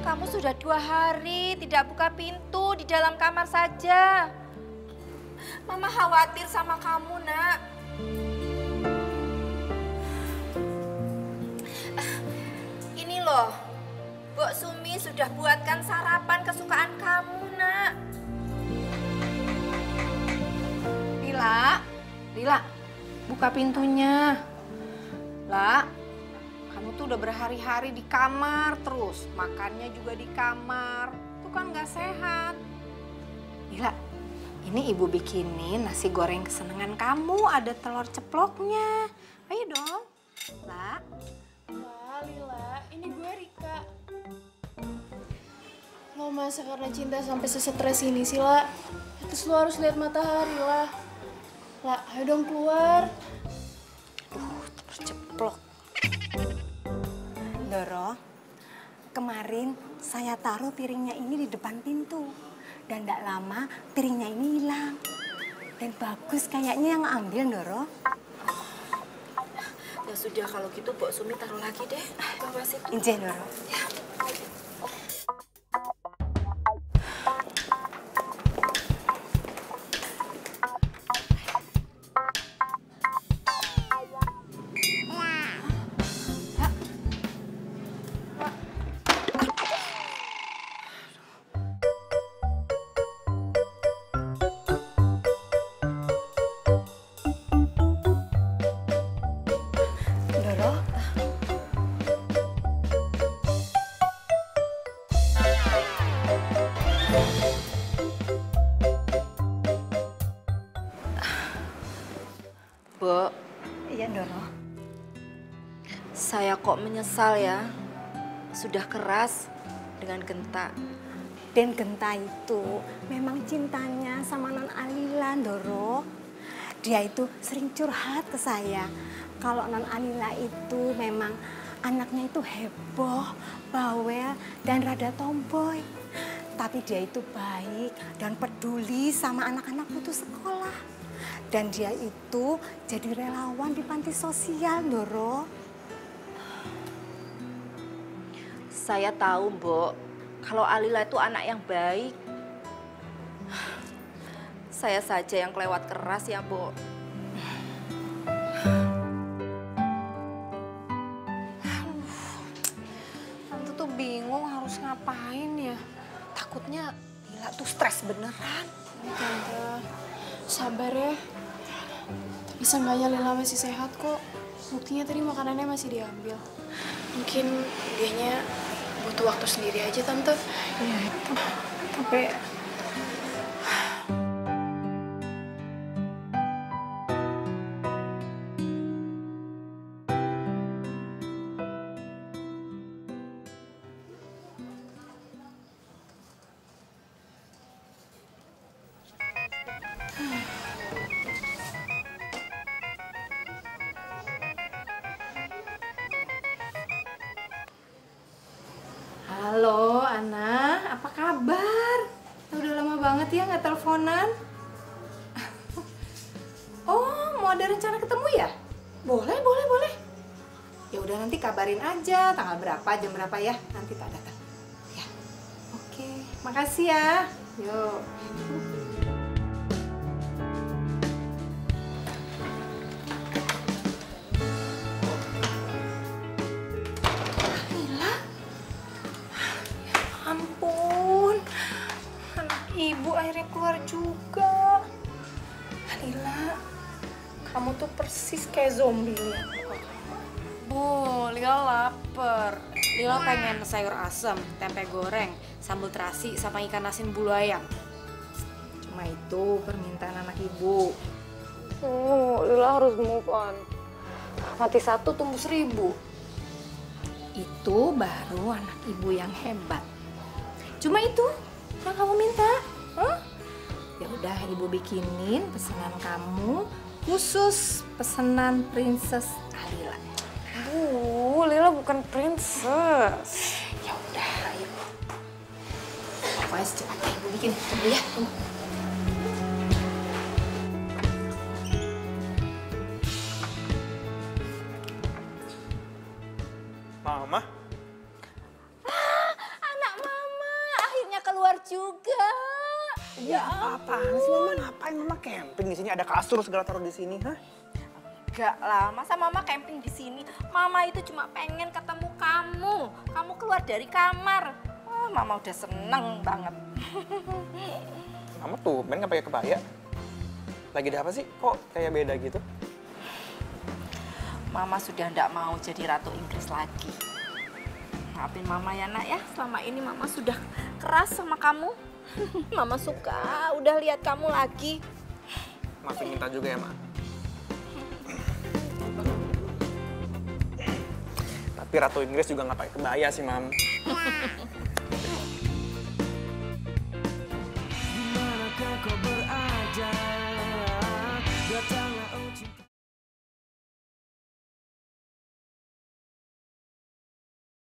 Kamu sudah 2 hari tidak buka pintu, di dalam kamar saja. Mama khawatir sama kamu, Nak. Ini loh, Mbok Sumi sudah buatkan sarapan kesukaan kamu, Nak. Lila, buka pintunya. Lah, kamu tuh udah berhari-hari di kamar terus, makannya juga di kamar. Itu kan gak sehat. Lila, ini ibu bikinin nasi goreng kesenangan kamu, ada telur ceploknya. Ayo dong, Lah. Wah, Lila, ini gue Rika. Lo masa karena cinta sampai sesetres ini sih, La? Terus lo harus lihat matahari, lah. Lah, ayo dong keluar. Telur ceplok. Doro, kemarin saya taruh piringnya ini di depan pintu. Dan tidak lama piringnya ini hilang. Dan bagus kayaknya yang ambil, Doro. Ya sudah, kalau gitu Mbok Sumi taruh lagi deh. Bawa situ. Injih, Doro. Ya. Mbok. Iya, Doro. Saya kok menyesal ya, sudah keras dengan Genta. Dan Genta itu memang cintanya sama Non Alila, Doro. Dia itu sering curhat ke saya. Kalau Non Alila itu memang anaknya itu heboh, bawel, dan rada tomboy. Tapi dia itu baik dan peduli sama anak-anak putus sekolah. Dan dia itu jadi relawan di panti sosial, Doro. Saya tahu, Mbok, kalau Alila itu anak yang baik. Saya saja yang kelewat keras ya, Mbok. Tante tuh bingung harus ngapain ya. Takutnya Lila tuh stres beneran. Tante, sabar ya. Tapi seenggaknya Lila masih sehat kok. Buktinya tadi makanannya masih diambil. Mungkin dianya butuh waktu sendiri aja, Tante. Iya, tapi halo, Ana, apa kabar? Udah lama banget ya nggak teleponan. Oh, mau ada rencana ketemu ya? Boleh. Ya udah nanti kabarin aja tanggal berapa, jam berapa ya. Nanti tak datang. Ya, oke. Makasih ya. Yuk. Ibu akhirnya keluar juga. Lila, kamu tuh persis kayak zombie lihat muka kamu. Bu, Lila lapar. Lila pengen sayur asem, tempe goreng, sambal terasi, sama ikan asin bulu ayam. Cuma itu permintaan anak ibu. Oh, Lila harus move on. Mati 1 tumbuh 1000. Itu baru anak ibu yang hebat. Cuma itu yang kamu minta. Ya udah, ibu bikinin pesanan kamu khusus pesanan Princess Alila. Bu, Lila bukan princess. Ya udah, ayo. Pokoknya secepatnya ibu bikin. Tunggu ya, tunggu. Mama? Anak mama akhirnya keluar juga. Ya apaan sih Mama? Ngapain Mama camping di sini? Ada kasur segala taruh di sini, hah? Enggak lah, masa mama camping di sini? Mama itu cuma pengen ketemu kamu. Kamu keluar dari kamar. Oh, mama udah seneng banget. Mama tuh, Ben nggak pakai kebaya. Lagi ada apa sih? Kok kayak beda gitu? Mama sudah ndak mau jadi ratu Inggris lagi. Maafin mama ya nak ya, selama ini mama sudah keras sama kamu. Mama suka udah lihat kamu lagi. Maafin minta juga ya, Ma. Tapi ratu Inggris juga nggak pakai kebaya sih, Mam. Dimanakah kau berada? Datanglah oh cinta.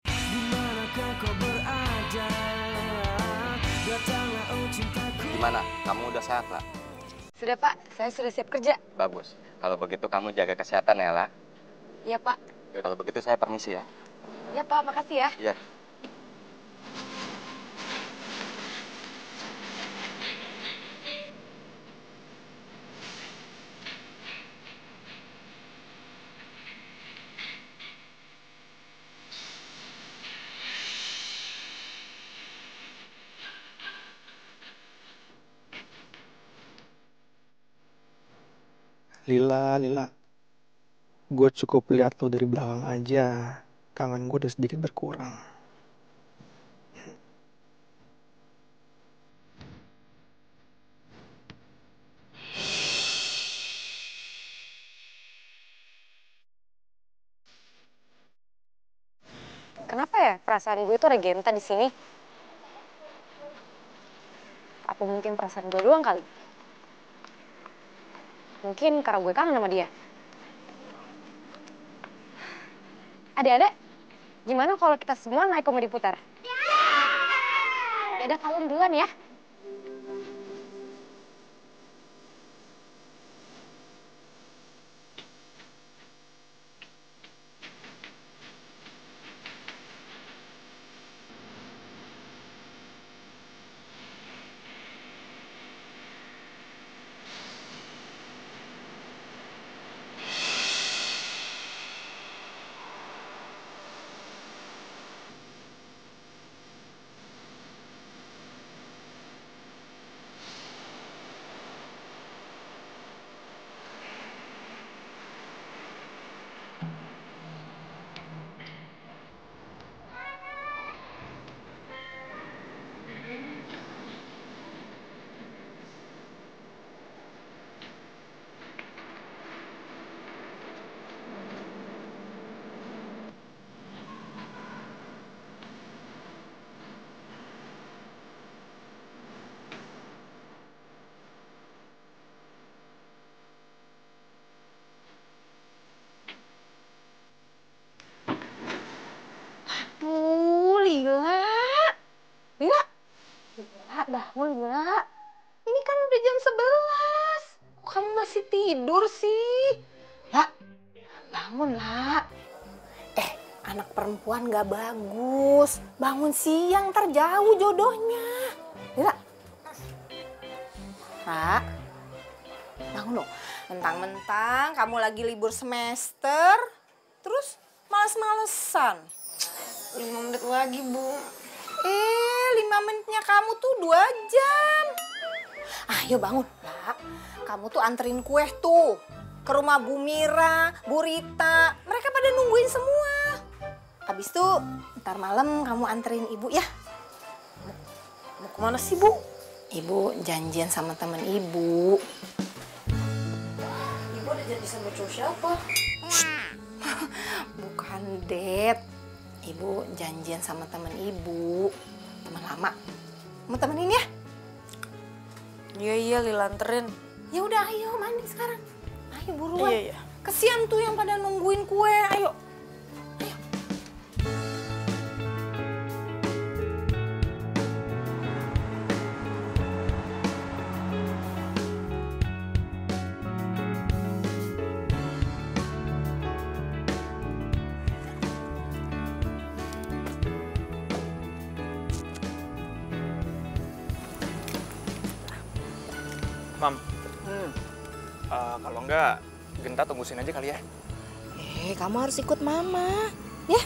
Dimanakah kau berada? Datanglah oh cintaku. Gimana? Kamu udah sehat, La? Sudah Pak, saya sudah siap kerja. Bagus. Kalau begitu kamu jaga kesehatan ya, La. Iya Pak. Kalau begitu saya permisi ya. Iya Pak, makasih ya. Iya. Lila. Gue cukup lihat lo dari belakang aja. Kangen gue udah sedikit berkurang. Kenapa ya perasaan gue tuh regenta di sini? Apa mungkin perasaan gue doang kali? Mungkin karena gue kangen sama dia. Adik-adik, gimana kalau kita semua naik komedi putar? Yaudah, kalian duluan ya. Lila, bangun Lila. Ini kan udah jam 11. Kamu masih tidur sih? La, bangun La. Anak perempuan gak bagus. Bangun siang, ntar jauh jodohnya. Lila. La, bangun loh. Mentang-mentang kamu lagi libur semester, terus males-malesan. 5 menit lagi, Bu. 5 menitnya kamu tuh 2 jam. Ayo bangun, Nak. Kamu tuh anterin kue tuh ke rumah Bu Mira, Bu Rita. Mereka pada nungguin semua. Habis itu ntar malam kamu anterin Ibu ya. Mau kemana sih, Bu? Ibu janjian sama temen Ibu. Ibu udah janji sama cowok siapa? Bukan, Det. Ibu janjian sama temen Ibu. Teman lama. Mau temenin ya? Iya, Lila anterin. Ya udah, ayo mandi sekarang. Ayo buruan. Iya. Kesian tuh yang pada nungguin kue. Ayo. Mam, kalau enggak, Genta tunggu sini aja kali ya. Kamu harus ikut Mama, ya?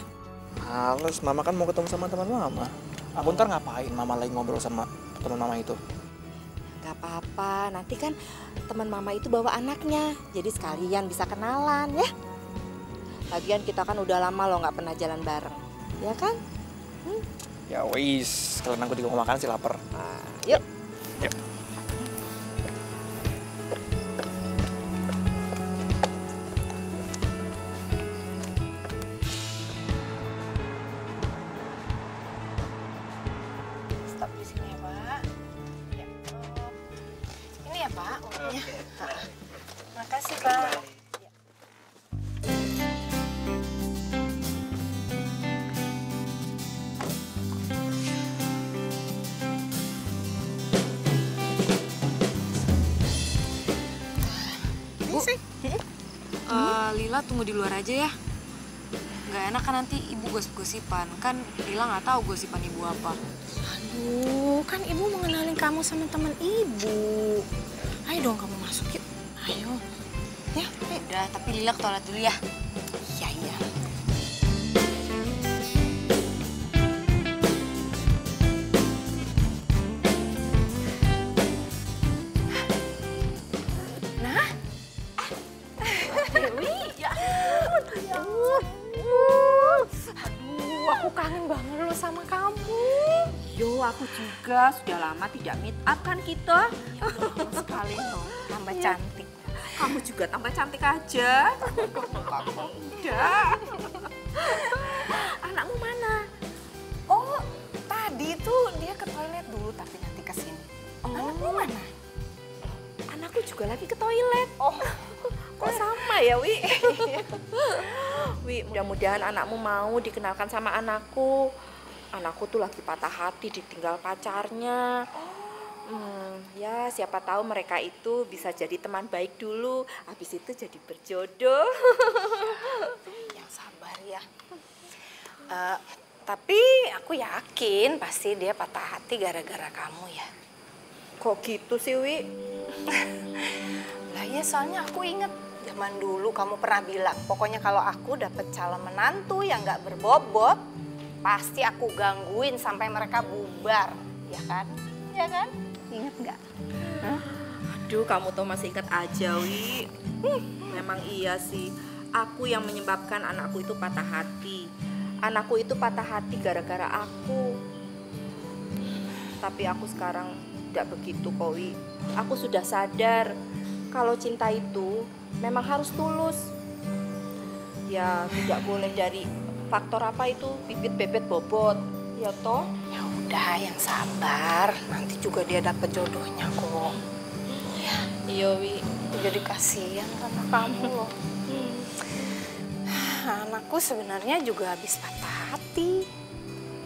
Males, Mama kan mau ketemu sama teman Mama. Aku ntar ngapain Mama lagi ngobrol sama teman Mama itu? Gak apa-apa, nanti kan teman Mama itu bawa anaknya. Jadi sekalian bisa kenalan, ya? Lagian kita kan udah lama loh nggak pernah jalan bareng, ya kan? Ya wis, kalian aku juga mau makan sih lapar. Yuk. Yuk. Stop di sini ya, Pak. Ya. Ini ya, Pak, uangnya. Makasih, Pak. Lila tunggu di luar aja ya. Nggak enak kan nanti ibu gosip-gosipan. Kan Lila nggak tahu gosipan ibu apa. Aduh, kan ibu mengenalin kamu sama teman ibu. Ayo dong kamu masuk yuk. Ayo. Ya, udah. Tapi Lila ke toilet dulu ya. Iya, iya. Aku kangen banget loh sama kamu. Yo, aku juga sudah lama tidak meet up kan kita. Sekali loh, tambah cantik. Kamu juga tambah cantik aja. Udah. Anakmu mana? Oh, tadi tuh dia ke toilet dulu, tapi nanti ke sini. Anakmu mana? Anakku juga lagi ke toilet. Oh, kok sama ya, Wi? Wi, mudah-mudahan anakmu mau dikenalkan sama anakku. Anakku tuh lagi patah hati ditinggal pacarnya. Ya siapa tahu mereka itu bisa jadi teman baik dulu, habis itu jadi berjodoh. Yang sabar ya. Tapi aku yakin pasti dia patah hati gara-gara kamu ya. Kok gitu sih, Wi? Lah ya soalnya aku inget zaman dulu kamu pernah bilang, pokoknya kalau aku dapet calon menantu yang gak berbobot, pasti aku gangguin sampai mereka bubar, ya kan? Ya kan? Ingat nggak? Aduh, kamu tuh masih ingat aja, Wi. Memang iya sih, aku yang menyebabkan anakku itu patah hati. Anakku itu patah hati gara-gara aku. Tapi aku sekarang tidak begitu, kok, Wi. Aku sudah sadar kalau cinta itu memang harus tulus. Ya, tidak boleh dari faktor apa itu bibit bebet bobot. Ya toh? Ya udah, yang sabar. Nanti juga dia dapet jodohnya kok. Ya, iya, Wi. Jadi kasihan sama kamu loh. Anakku sebenarnya juga habis patah hati.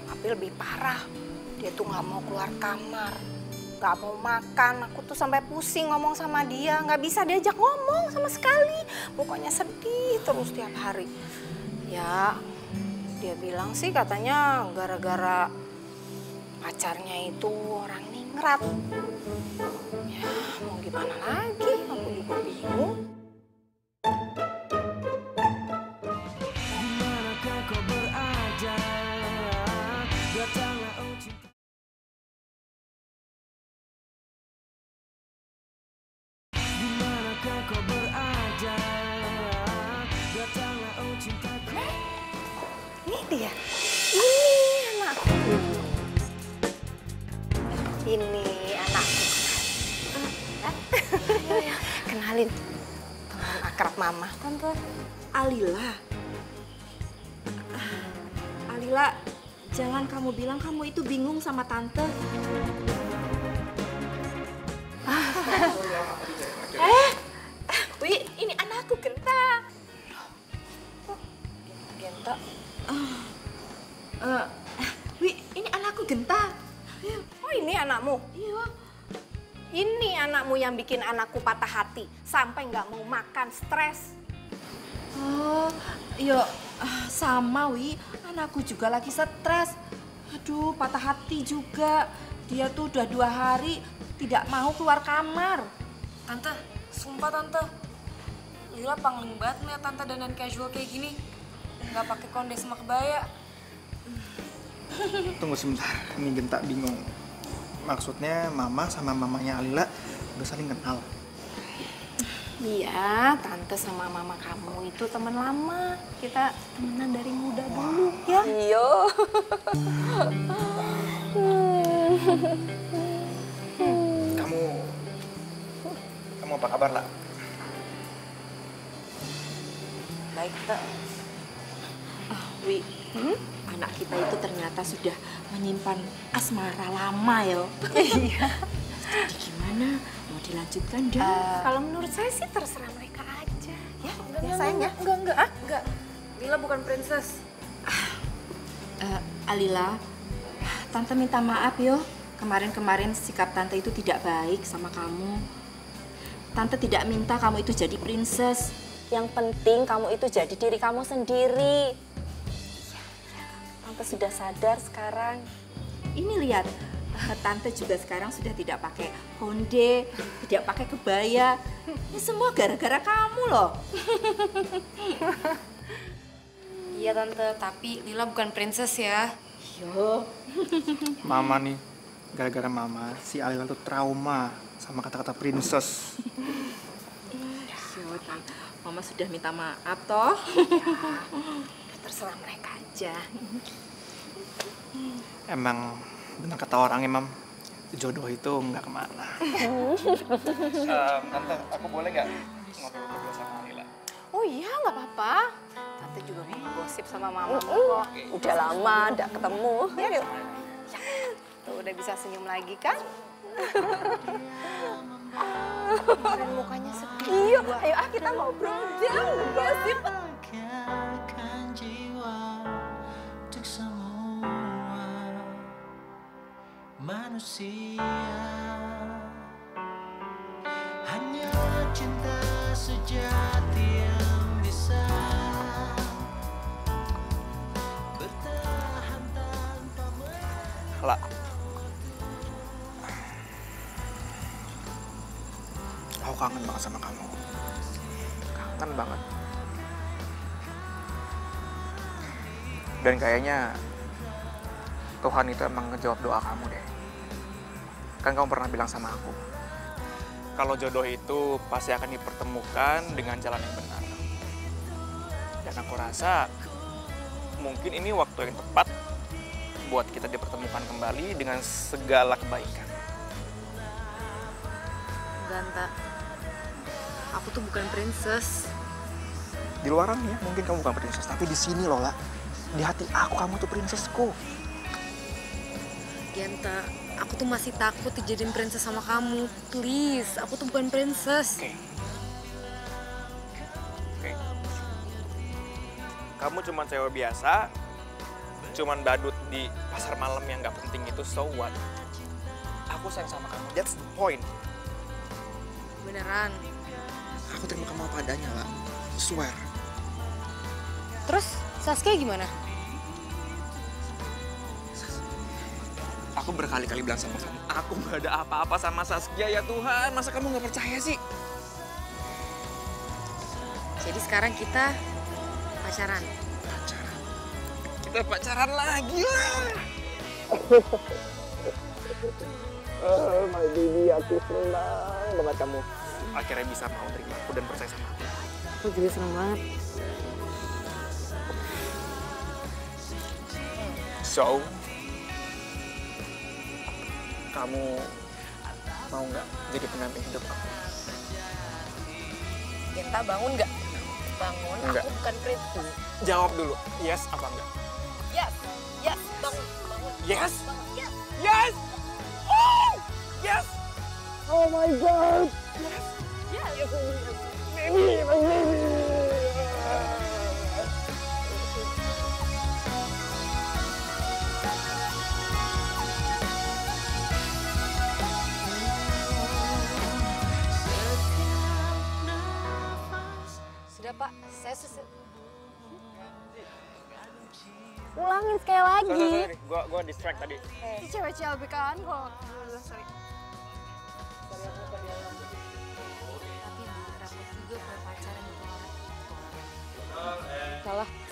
Tapi lebih parah. Dia tuh nggak mau keluar kamar. Gak mau makan, aku tuh sampai pusing ngomong sama dia. Gak bisa diajak ngomong sama sekali. Pokoknya sedih terus tiap hari. Ya, dia bilang sih katanya gara-gara pacarnya itu orang ningrat. Ya, mau gimana lagi, aku juga bingung. Dimanakah kau berada? Datanglah oh cinta. Dimanakah kau berada? Datanglah oh cintaku. Ini dia. Ini anakku. Ini anakku. Kenalin. Teman akrab mama. Tante Alila. Alila, jangan kamu bilang kamu itu bingung sama tante. Wi, ini anakku Genta. Genta. Wi, ini anakku Genta. Oh, ini anakmu? Iya. Ini anakmu yang bikin anakku patah hati sampai nggak mau makan, stres. Oh, iya sama, Wi. Anakku juga lagi stres. Aduh, patah hati juga. Dia tuh udah 2 hari tidak mau keluar kamar. Tante, sumpah Tante. Lila pangling banget ngeliat Tante dandan casual kayak gini. Nggak pakai konde sama kebaya. Tunggu sebentar, ini Genta bingung. Maksudnya Mama sama mamanya Alila udah saling kenal. Iya, Tante sama mama kamu itu teman lama. Kita temenan dari muda dulu ya. Iya. Kamu apa kabar, lah? Baik, Teh. Wi, anak kita itu ternyata sudah menyimpan asmara lama ya. Iya. Jadi gimana? Mau dilanjutkan dah? Kalau menurut saya sih terserah mereka aja. Ya, Enggak, sayang ya. Enggak. Lila bukan princess. Alila, Tante minta maaf yo. Kemarin-kemarin sikap Tante itu tidak baik sama kamu. Tante tidak minta kamu itu jadi princess. Yang penting kamu itu jadi diri kamu sendiri. Tante sudah sadar sekarang. Ini lihat, Tante juga sekarang sudah tidak pakai konde, tidak pakai kebaya. Ini semua gara-gara kamu loh. Iya Tante, tapi Lila bukan princess ya. Yo. Mama nih, gara-gara Mama, si Alila tuh trauma sama kata-kata princess. Yo, Mama sudah minta maaf toh. Ya, terserah mereka aja. Emang benar kata orang Mam, jodoh itu nggak kemana. Tante, aku boleh nggak ngobrol berdua sama Alila? Oh iya, nggak apa-apa. Tante juga mau gosip sama mama kok. Udah lama nggak ketemu. Ya, yuk. Tuh udah bisa senyum lagi kan? Dan mukanya sedih. Iya, ayo kita ngobrol aja, gosip. Manusia hanya cinta sejati yang bisa bertahan tanpa Lah, aku kangen banget sama kamu. Kangen banget. Dan kayaknya Tuhan itu emang ngejawab doa kamu deh. Kan kamu pernah bilang sama aku, kalau jodoh itu pasti akan dipertemukan dengan jalan yang benar. Dan aku rasa mungkin ini waktu yang tepat buat kita dipertemukan kembali dengan segala kebaikan. Ganta, aku tuh bukan princess. Di luaran ya, mungkin kamu bukan princess, tapi di sini loh, lah. Di hati aku, kamu tuh princessku. Genta, aku tuh masih takut dijadiin princess sama kamu. Please, aku tuh bukan princess. Oke. Kamu cuma cewek biasa, cuman badut di pasar malam yang nggak penting itu, so what? Aku sayang sama kamu, that's the point. Beneran. Aku terima kamu apa adanya, lah. Swear. Terus Saskia gimana? Aku berkali-kali bilang sama kamu, aku nggak ada apa-apa sama Saskia, ya Tuhan. Masa kamu nggak percaya sih? Jadi sekarang kita pacaran. Kita pacaran lagi lah. Oh my baby, aku senang banget kamu akhirnya bisa mau terima aku dan percaya sama aku. Aku juga senang banget. So, kamu mau nggak jadi pendamping hidup aku? Genta, bangun nggak? Bangun, Enggak. aku bukan princess. Jawab dulu, yes apa enggak? Yes, yes, bangun, bangun. Yes? Bangun, yes. Yes! Oh! Yes! Oh my God! Yes, yes. Baby, my baby! Sudah Pak, saya ulangin sekali lagi. Sorry. Gua distract tadi. Si cewek CLBK-an kok. Sorry. Salah.